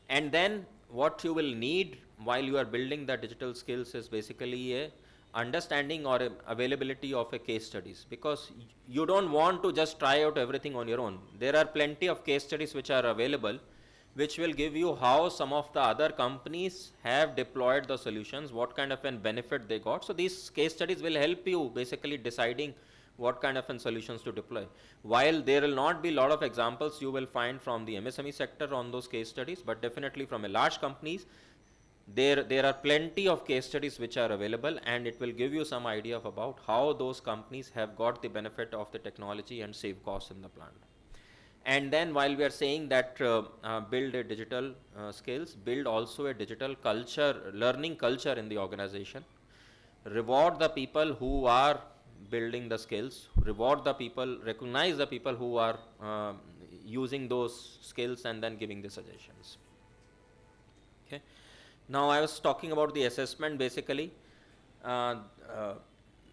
[SPEAKER 2] And then what you will need while you are building the digital skills is basically a understanding or availability of a case studies, because you don't want to just try out everything on your own. There are plenty of case studies which are available, which will give you how some of the other companies have deployed the solutions, what kind of an benefit they got. So these case studies will help you basically deciding what kind of solutions to deploy. While there will not be a lot of examples you will find from the MSME sector on those case studies, but definitely from a large companies, there are plenty of case studies which are available, and it will give you some idea of about how those companies have got the benefit of the technology and save costs in the plant. And then while we are saying that build a digital skills, build also a digital culture, learning culture in the organization. Reward the people who are building the skills, reward the people, recognize the people who are using those skills, and then giving the suggestions. Okay. Now I was talking about the assessment basically.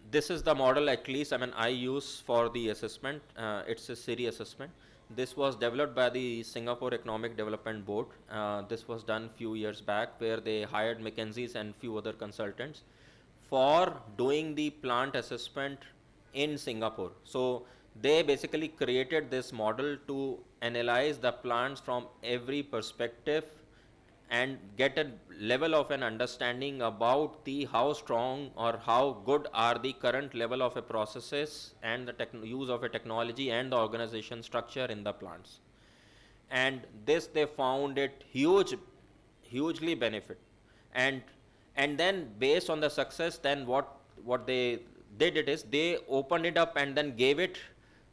[SPEAKER 2] This is the model, at least I use for the assessment. It's a Siri assessment. This was developed by the Singapore Economic Development Board. This was done few years back, where they hired McKinsey's and few other consultants for doing the plant assessment in Singapore. So they basically created this model to analyze the plants from every perspective and get a level of an understanding about the how strong or how good are the current level of a processes and the use of a technology and the organization structure in the plants. And this they found it hugely benefit. And and then based on the success, then what they did it is they opened it up and then gave it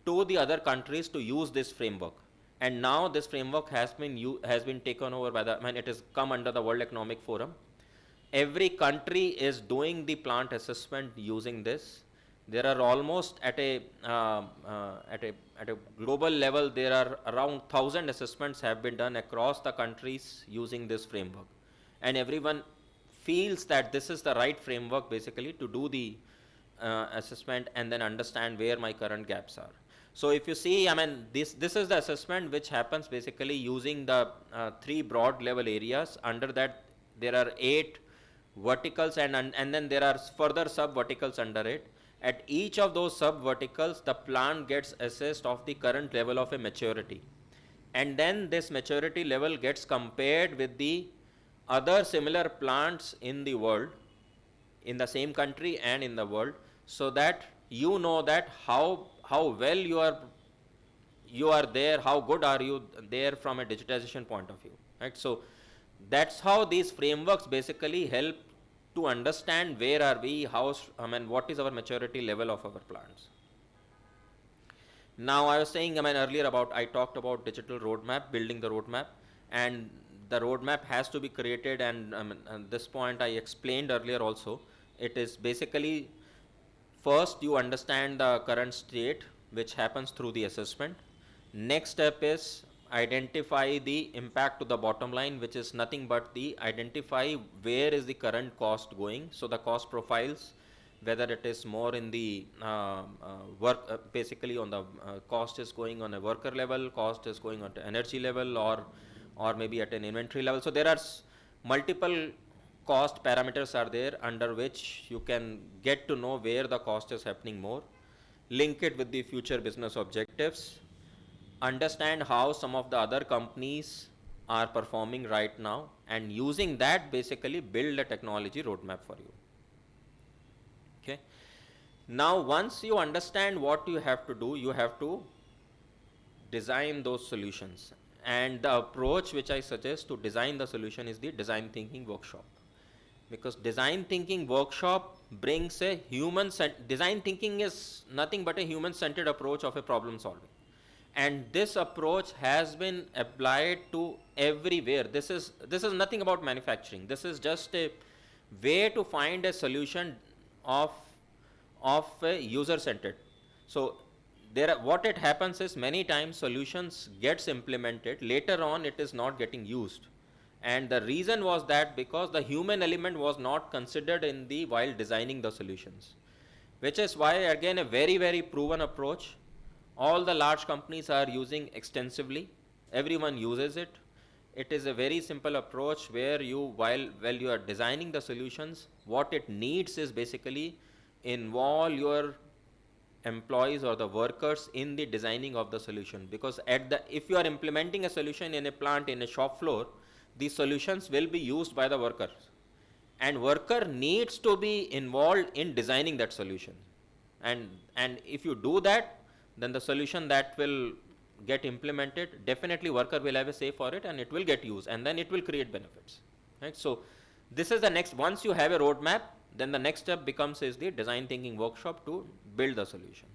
[SPEAKER 2] to the other countries to use this framework. And now this framework has been taken over by the, I mean, it has come under the World Economic Forum. Every country is doing the plant assessment using this. There are almost at a global level, there are around 1,000 assessments have been done across the countries using this framework, and everyone feels that this is the right framework basically to do the assessment and then understand where my current gaps are. So if you see, I mean, this is the assessment which happens basically using the 3 broad level areas. Under that, there are 8 verticals, and then there are further sub verticals under it. At each of those sub verticals, the plant gets assessed of the current level of a maturity, and then this maturity level gets compared with the other similar plants in the world, in the same country and in the world, so that you know that how well you are there, how good are you there from a digitization point of view, right? So that's how these frameworks basically help to understand where are we, what is our maturity level of our plants. Now I was saying, earlier I talked about digital roadmap, building the roadmap, and the roadmap has to be created, and at this point I explained earlier also. It is basically, first you understand the current state, which happens through the assessment. Next step is identify the impact to the bottom line, which is nothing but the identify where is the current cost going. So the cost profiles, whether it is more in the work, basically on the cost is going on a worker level, cost is going on to energy level, or maybe at an inventory level. So there are multiple cost parameters are there under which you can get to know where the cost is happening more. Link it with the future business objectives. Understand how some of the other companies are performing right now, and using that basically build a technology roadmap for you. Okay. Now once you understand what you have to do, you have to design those solutions. And the approach which I suggest to design the solution is the design thinking workshop. Because design thinking workshop brings a design thinking is nothing but a human-centered approach of a problem solving. And this approach has been applied to everywhere. This is nothing about manufacturing. This is just a way to find a solution of a user-centered. So what it happens is, many times solutions gets implemented, later on it is not getting used. And the reason was that because the human element was not considered while designing the solutions, which is why again a very, very proven approach. All the large companies are using extensively. Everyone uses it. It is a very simple approach where while you are designing the solutions, what it needs is basically involve your employees or the workers in the designing of the solution. Because if you are implementing a solution in a plant, in a shop floor, the solutions will be used by the workers, and worker needs to be involved in designing that solution. And if you do that, then the solution that will get implemented, definitely worker will have a say for it, and it will get used, and then it will create benefits, right? So this is the next. Once you have a roadmap, then the next step becomes is the design thinking workshop to build the solution.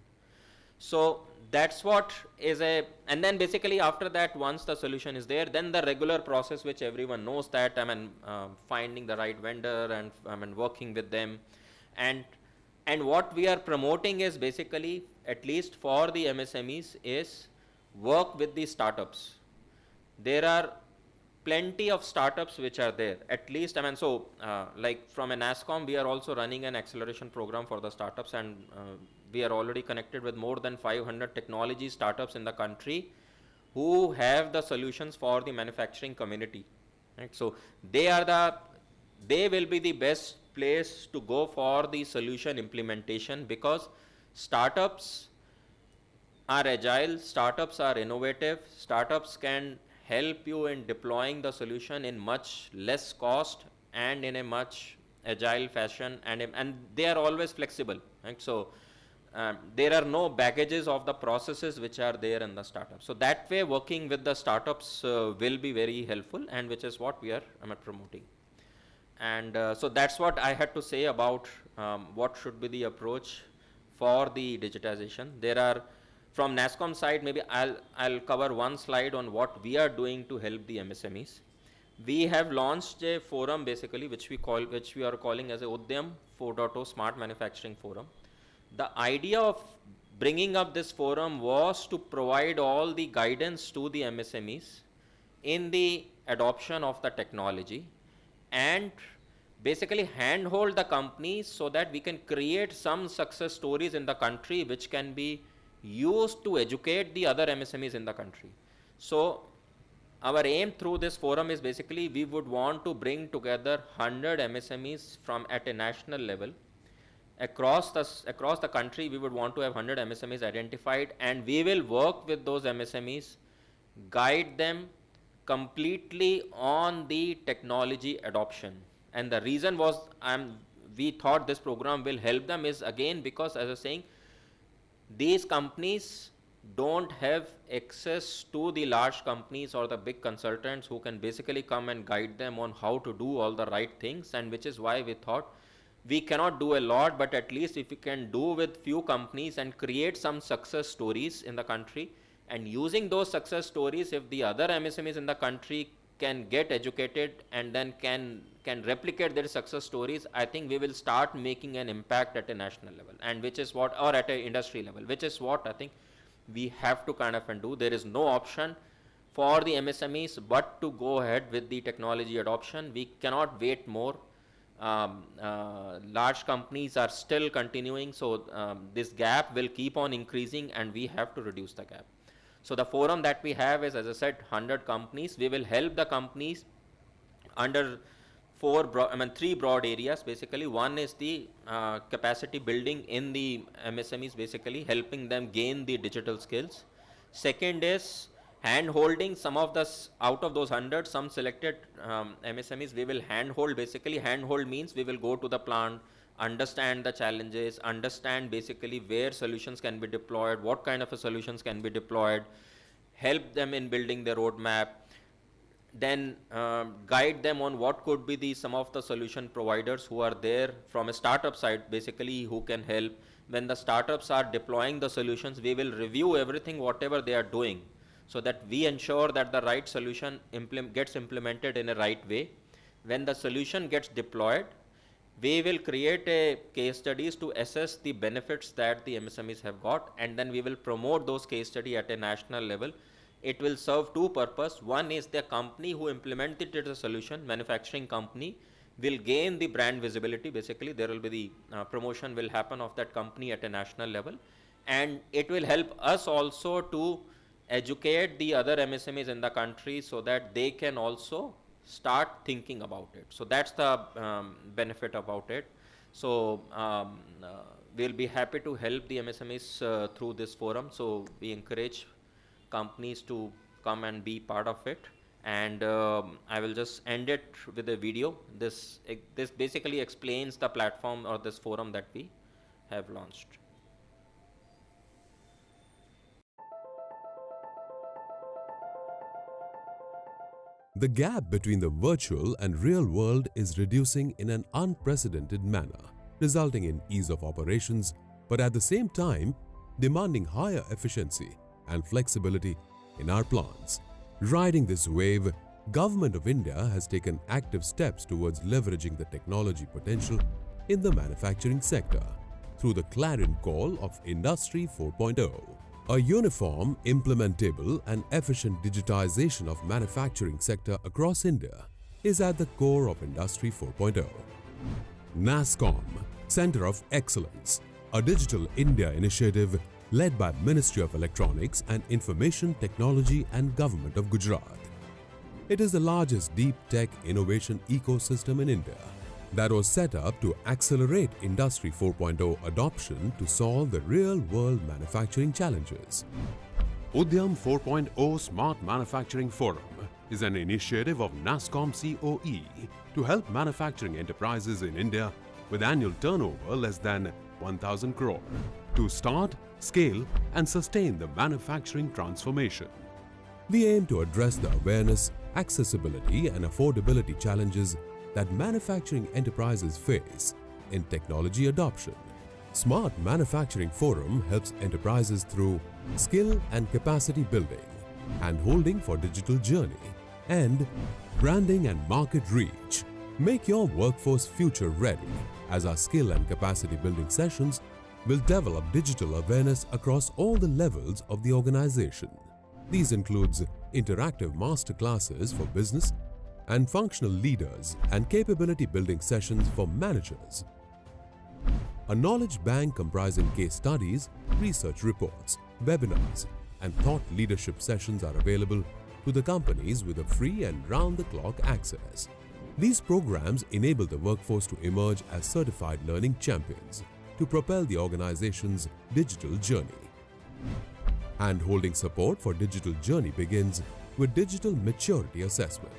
[SPEAKER 2] So that's what is and then basically after that, once the solution is there, then the regular process which everyone knows, that finding the right vendor and working with them. And what we are promoting is basically, at least for the MSMEs, is work with the startups. There are plenty of startups which are there. At least, like from an NASSCOM, we are also running an acceleration program for the startups, and we are already connected with more than 500 technology startups in the country who have the solutions for the manufacturing community. Right? So they will be the best place to go for the solution implementation, because startups are agile, startups are innovative, startups can help you in deploying the solution in much less cost and in a much agile fashion, and they are always flexible, right? So there are no baggages of the processes which are there in the startup. So that way, working with the startups will be very helpful, and which is what we are promoting. And so that's what I had to say about what should be the approach for the digitization. There are, from NASSCOM side, maybe I'll cover one slide on what we are doing to help the MSMEs. We have launched a forum basically, which we are calling as a Udyam 4.0 Smart Manufacturing Forum. The idea of bringing up this forum was to provide all the guidance to the MSMEs in the adoption of the technology, and basically handhold the companies so that we can create some success stories in the country which can be used to educate the other MSMEs in the country. So our aim through this forum is basically we would want to bring together 100 MSMEs from at a national level. Across the country, we would want to have 100 MSMEs identified, and we will work with those MSMEs, guide them completely on the technology adoption. And the reason was we thought this program will help them is again because, as I was saying, these companies don't have access to the large companies or the big consultants who can basically come and guide them on how to do all the right things, and which is why we thought we cannot do a lot, but at least if we can do with few companies and create some success stories in the country, and using those success stories, if the other MSMEs in the country can get educated and then can replicate their success stories, I think we will start making an impact at a national level, and which is what, or at an industry level, which is what I think we have to kind of do. There is no option for the MSMEs but to go ahead with the technology adoption. We cannot wait more. Large companies are still continuing, so this gap will keep on increasing and we have to reduce the gap. So the forum that we have is, as I said, 100 companies. We will help the companies under three broad areas basically. One is the capacity building in the MSMEs, basically helping them gain the digital skills. Second is hand holding some of the, out of those 100, some selected MSMEs we will hand hold. Basically hand hold means we will go to the plant, understand the challenges, understand basically where solutions can be deployed, what kind of a solutions can be deployed, help them in building their roadmap, then guide them on what could be some of the solution providers who are there from a startup side basically who can help. When the startups are deploying the solutions, we will review everything whatever they are doing, so that we ensure that the right solution gets implemented in a right way. When the solution gets deployed, we will create a case studies to assess the benefits that the MSMEs have got, and then we will promote those case study at a national level. It will serve two purposes. One is the company who implemented the solution, manufacturing company, will gain the brand visibility. Basically, there will be the promotion will happen of that company at a national level, and it will help us also to educate the other MSMEs in the country so that they can also start thinking about it. So that's the benefit about it. So we'll be happy to help the MSMEs through this forum. So we encourage companies to come and be part of it. And I will just end it with a video. This basically explains the platform or this forum that we have launched.
[SPEAKER 3] The gap between the virtual and real world is reducing in an unprecedented manner, resulting in ease of operations, but at the same time, demanding higher efficiency and flexibility in our plants. Riding this wave, Government of India has taken active steps towards leveraging the technology potential in the manufacturing sector through the clarion call of Industry 4.0. A uniform, implementable and efficient digitization of manufacturing sector across India is at the core of Industry 4.0. NASSCOM, Center of Excellence, a Digital India initiative led by Ministry of Electronics and Information Technology and Government of Gujarat. It is the largest deep tech innovation ecosystem in India that was set up to accelerate Industry 4.0 adoption to solve the real-world manufacturing challenges. Udyam 4.0 Smart Manufacturing Forum is an initiative of NASSCOM COE to help manufacturing enterprises in India with annual turnover less than 1,000 crore to start, scale and sustain the manufacturing transformation. We aim to address the awareness, accessibility and affordability challenges that manufacturing enterprises face in technology adoption. Smart Manufacturing Forum helps enterprises through skill and capacity building, hand-holding for digital journey, and branding and market reach. Make your workforce future ready, as our skill and capacity building sessions will develop digital awareness across all the levels of the organization. These includes interactive masterclasses for business and functional leaders and capability building sessions for managers. A knowledge bank comprising case studies, research reports, webinars, and thought leadership sessions are available to the companies with a free and round-the-clock access. These programs enable the workforce to emerge as certified learning champions to propel the organization's digital journey. Hand-holding support for digital journey begins with digital maturity assessment,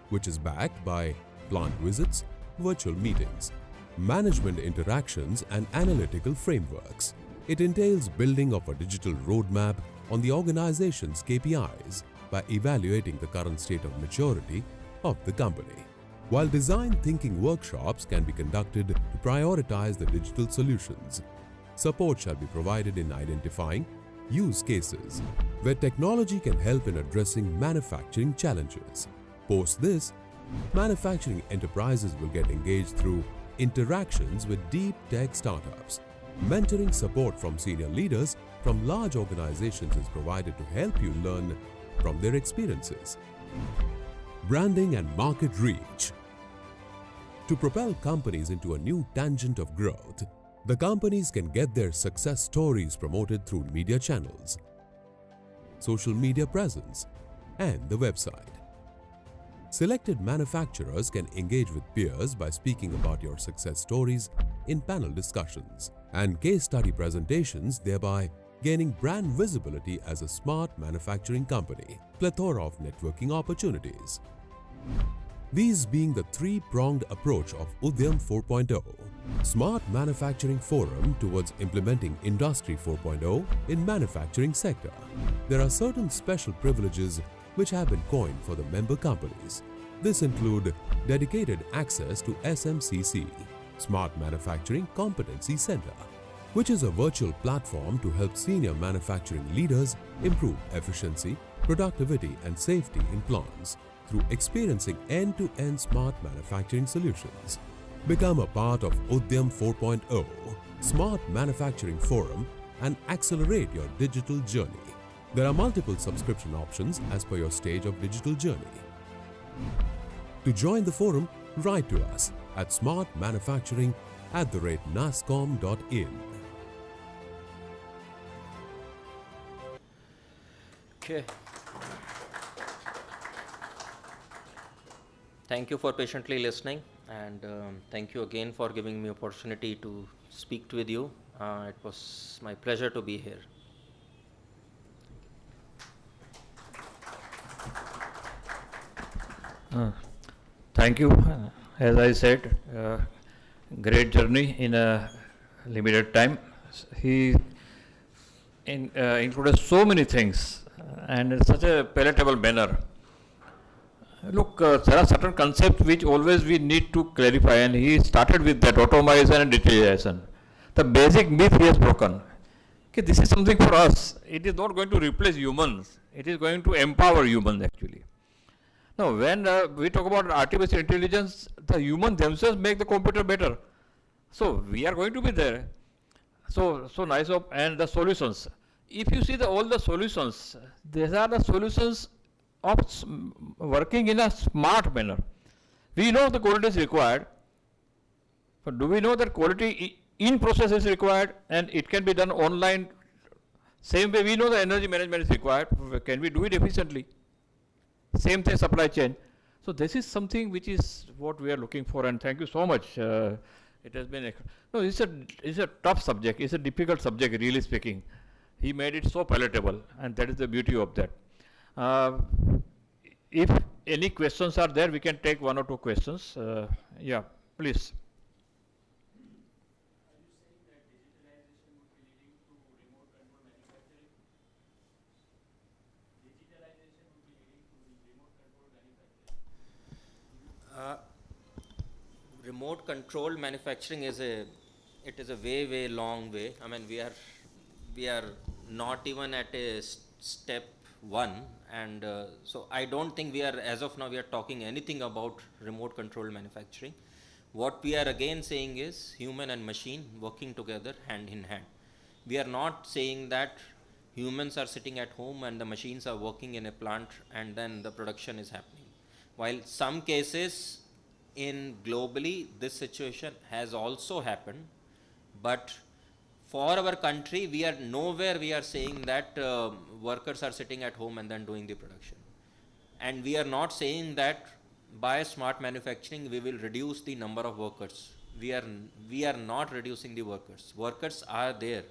[SPEAKER 3] which is backed by plant visits, virtual meetings, management interactions, and analytical frameworks. It entails building of a digital roadmap on the organization's KPIs by evaluating the current state of maturity of the company. While design thinking workshops can be conducted to prioritize the digital solutions, support shall be provided in identifying use cases where technology can help in addressing manufacturing challenges. Post this, manufacturing enterprises will get engaged through interactions with deep tech startups. Mentoring support from senior leaders from large organizations is provided to help you learn from their experiences. Branding and market reach. To propel companies into a new tangent of growth, the companies can get their success stories promoted through media channels, social media presence, and the website. Selected manufacturers can engage with peers by speaking about your success stories in panel discussions and case study presentations, thereby gaining brand visibility as a smart manufacturing company. Plethora of networking opportunities. These being the three-pronged approach of Udyam 4.0, Smart Manufacturing Forum towards implementing Industry 4.0 in manufacturing sector. There are certain special privileges which have been coined for the member companies. This include dedicated access to SMCC, Smart Manufacturing Competency Center, which is a virtual platform to help senior manufacturing leaders improve efficiency, productivity, and safety in plants through experiencing end-to-end smart manufacturing solutions. Become a part of Udyam 4.0, Smart Manufacturing Forum, and accelerate your digital journey. There are multiple subscription options as per your stage of digital journey. To join the forum, write to us at smartmanufacturing@nascom.in.
[SPEAKER 2] Okay. Thank you for patiently listening, and thank you again for giving me opportunity to speak with you. It was my pleasure to be here.
[SPEAKER 1] Thank you. As I said, great journey in a limited time. He included so many things and in such a palatable manner. Look, there are certain concepts which always we need to clarify, and he started with that automation and digitalization. The basic myth he has broken. Okay, this is something for us. It is not going to replace humans. It is going to empower humans actually. Now, when we talk about artificial intelligence, the humans themselves make the computer better. So we are going to be there. So nice of, and the solutions. If you see all the solutions, these are the solutions of working in a smart manner. We know the quality is required, but do we know that quality in process is required and it can be done online? Same way we know the energy management is required. Can we do it efficiently? Same thing, supply chain. So this is something which is what we are looking for, and thank you so much. It has been, no, it's a tough subject. It's a difficult subject, really speaking. He made it so palatable, and that is the beauty of that. If any questions are there, we can take one or two questions. Yeah, please.
[SPEAKER 2] remote controlled manufacturing is a way long way. I mean, we are not even at a step one, and so I don't think we are, as of now, we are talking anything about remote controlled manufacturing. What we are again saying is human and machine working together hand in hand. We are not saying that humans are sitting at home and the machines are working in a plant and then the production is happening. While some cases in globally this situation has also happened, but for our country we are nowhere we are saying that workers are sitting at home and then doing the production. And we are not saying that by smart manufacturing we will reduce the number of workers. We are not reducing the workers. Workers are there.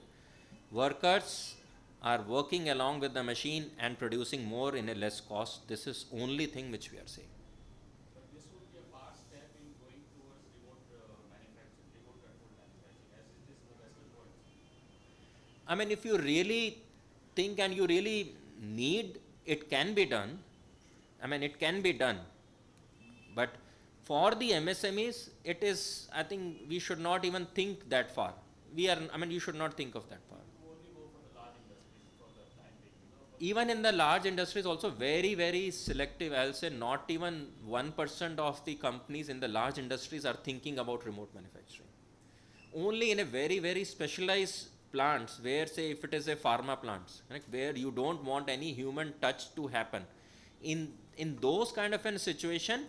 [SPEAKER 2] Workers are working along with the machine and producing more in a less cost. This is only thing which we are saying.
[SPEAKER 1] But this would be a fast step in going towards remote manufacturing, remote control manufacturing, as it is in the Western world.
[SPEAKER 2] I mean, if you really think and you really need, it can be done. I mean, it can be done. But for the MSMEs, it is, I think we should not even think that far. I mean, you should not think of that far.
[SPEAKER 1] Only go for the large industries for the time being,
[SPEAKER 2] Even in the large industries, also very selective. I'll say not even 1% of the companies in the large industries are thinking about remote manufacturing. Only in a very specialized plants where, say, if it is a pharma plants, right, where you don't want any human touch to happen. In those kind of a situation,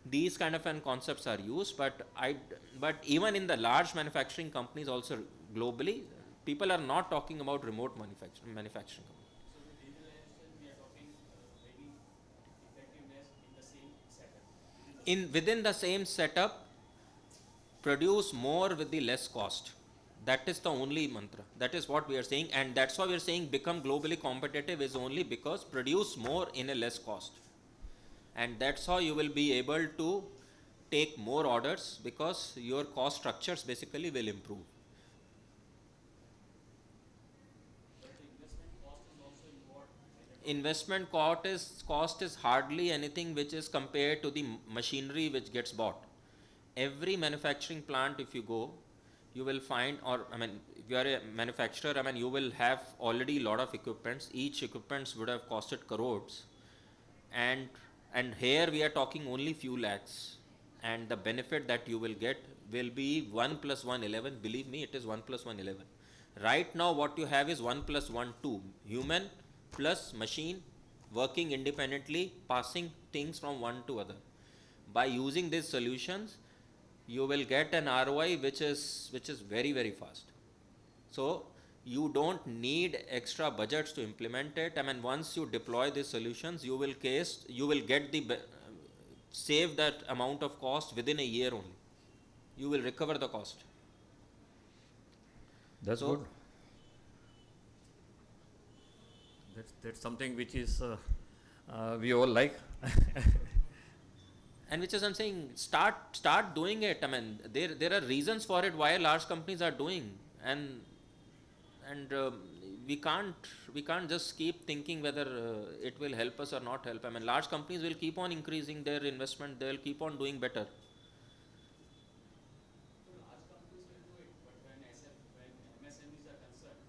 [SPEAKER 2] these kind of an concepts are used, but even in the large manufacturing companies also globally, people are not talking about remote manufacturing.
[SPEAKER 1] So with digitalization, we are talking maybe effectiveness in the same setup.
[SPEAKER 2] Within the same setup, produce more with the less cost. That is the only mantra. That is what we are saying, and that's why we are saying become globally competitive is only because produce more in a less cost. And that's how you will be able to take more orders, because your cost structures basically will improve.
[SPEAKER 1] But the investment cost is also involved.
[SPEAKER 2] Investment cost is hardly anything which is compared to the machinery which gets bought. Every manufacturing plant, if you go, you will find, or I mean, if you are a manufacturer, I mean, you will have already a lot of equipments. Each equipments would have costed crores, and here we are talking only few lakhs, and the benefit that you will get will be 1 plus 1 11. Believe me, it is 1 plus 1 11. Right now what you have is 1 plus 1 2, human plus machine working independently, passing things from one to other. By using these solutions, you will get an ROI which is very fast. So you don't need extra budgets to implement it. I mean, once you deploy these solutions, you will get save that amount of cost within a year only. You will recover the cost.
[SPEAKER 1] That's
[SPEAKER 2] So-
[SPEAKER 1] good. That's something which is we all like.
[SPEAKER 2] And which is, I'm saying, start doing it. I mean, there are reasons for it why large companies are doing, and we can't just keep thinking whether it will help us or not help. I mean, large companies will keep on increasing their investment. They will keep on doing better.
[SPEAKER 1] So large companies will do it, but when MSMEs are concerned,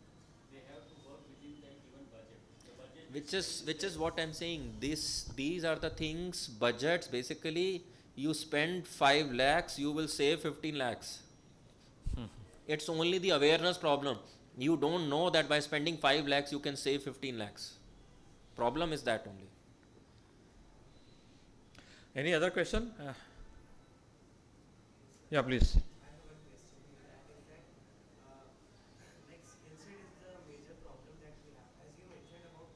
[SPEAKER 1] they have to work within their given budget. The budget
[SPEAKER 2] Which is what I'm saying. These are the things. Budgets, basically, you spend 5 lakhs, you will save 15 lakhs. It's only the awareness problem. You don't know that by spending 5 lakhs you can save 15 lakhs. Problem is that only.
[SPEAKER 1] Any other question? Yeah, please.
[SPEAKER 4] I have one question here, and in fact, like skill set is the major problem that we have. As you mentioned about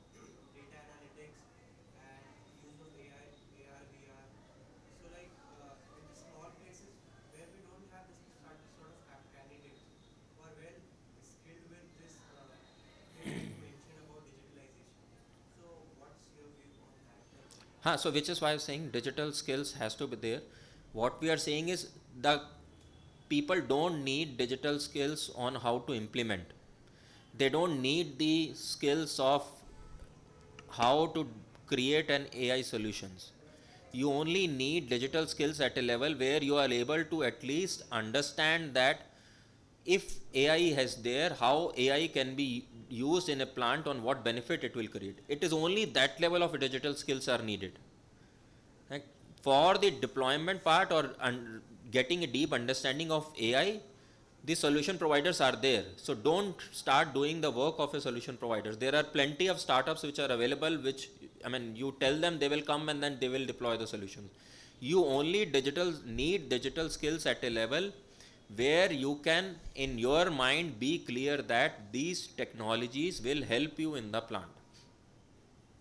[SPEAKER 4] data analytics and use of AI, AR, VR. So like in the small places where we don't have this sort of candidates who are well skilled with this thing you mentioned about digitalization. So what's your view on that?
[SPEAKER 2] So which is why I'm saying digital skills has to be there. What we are saying is the people don't need digital skills on how to implement. They don't need the skills of how to create an AI solutions. You only need digital skills at a level where you are able to at least understand that if AI has there, how AI can be used in a plant, on what benefit it will create. It is only that level of digital skills are needed. Right? For the deployment part or getting a deep understanding of AI, the solution providers are there. So don't start doing the work of a solution providers. There are plenty of startups which are available, which, I mean, you tell them, they will come and then they will deploy the solutions. You only need digital skills at a level where you can, in your mind, be clear that these technologies will help you in the plant.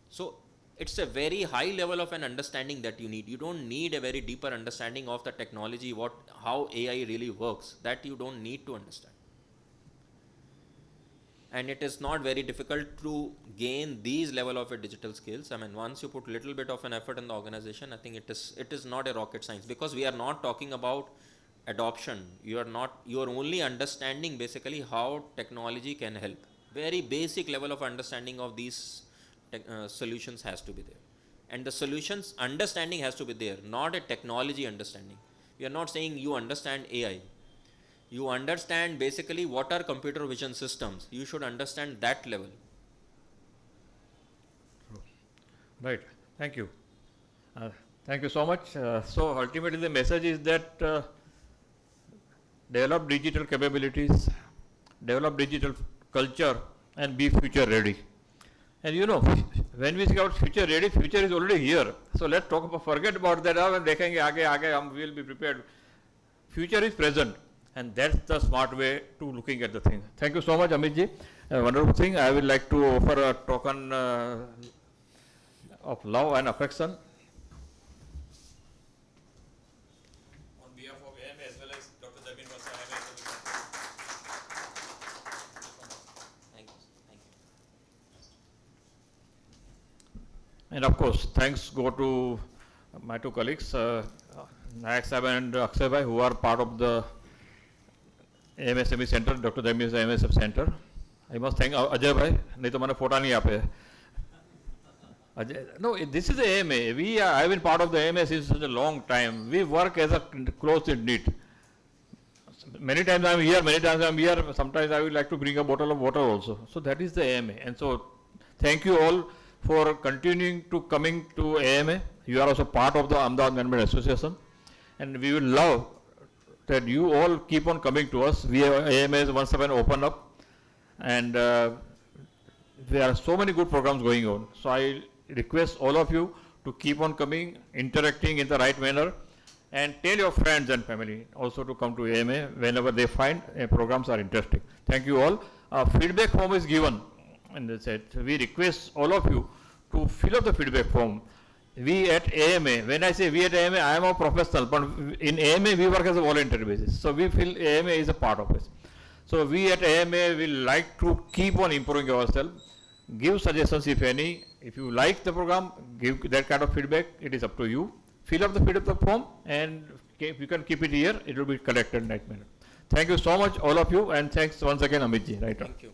[SPEAKER 2] So it's a very high level of an understanding that you need. You don't need a very deeper understanding of the technology, how AI really works. That you don't need to understand. And it is not very difficult to gain these level of a digital skills. I mean, once you put little bit of an effort in the organization, I think it is not a rocket science, because we are not talking about adoption. You are only understanding basically how technology can help. Very basic level of understanding of these solutions has to be there, and the solutions understanding has to be there, not a technology understanding. We are not saying you understand AI. You understand basically what are computer vision systems. You should understand that level.
[SPEAKER 1] Right. Thank you. Thank you so much. So ultimately the message is that develop digital capabilities, develop digital culture, and be future ready. And you know, when we say about future ready, future is already here. So let's forget about that. When देखेंगे आगे we will be prepared. Future is present, and that's the smart way to looking at the thing. Thank you so much, Amit ji. Wonderful thing. I would like to offer a token of love and affection on behalf of AM as well as Dr. Jamin Vasa.
[SPEAKER 2] Thank you.
[SPEAKER 1] And of course, thanks go to my two colleagues, Nayak Sahib and Akshay Bhai, who are part of the MSME Center. Dr. Jamin is the MSF Center. I must thank Ajay Bhai, नहीं तो मैंने फोटा नहीं आपे. No, this is the AMA. I have been part of the AMA since such a long time. We work as a close knit. Many times I am here, many times I am here. Sometimes I would like to bring a bottle of water also. So that is the AMA. And so thank you all for continuing to coming to AMA. You are also part of the Ahmedabad Management Association. And we will love that you all keep on coming to us. We have AMAs once again open up. And there are so many good programs going on. So I request all of you to keep on coming, interacting in the right manner, and tell your friends and family also to come to AMA whenever they find programs are interesting. Thank you all. Feedback form is given, and we request all of you to fill up the feedback form. We at AMA, when I say we at AMA, I am a professional, but in AMA we work as a voluntary basis. So we feel AMA is a part of it. So we at AMA will like to keep on improving ourselves, give suggestions if any. If you like the program, give that kind of feedback. It is up to you. Fill up the feedback form, and if you can keep it here, it will be collected in that manner. Thank you so much, all of you, and thanks once again, Amit ji. Right.
[SPEAKER 2] Thank you.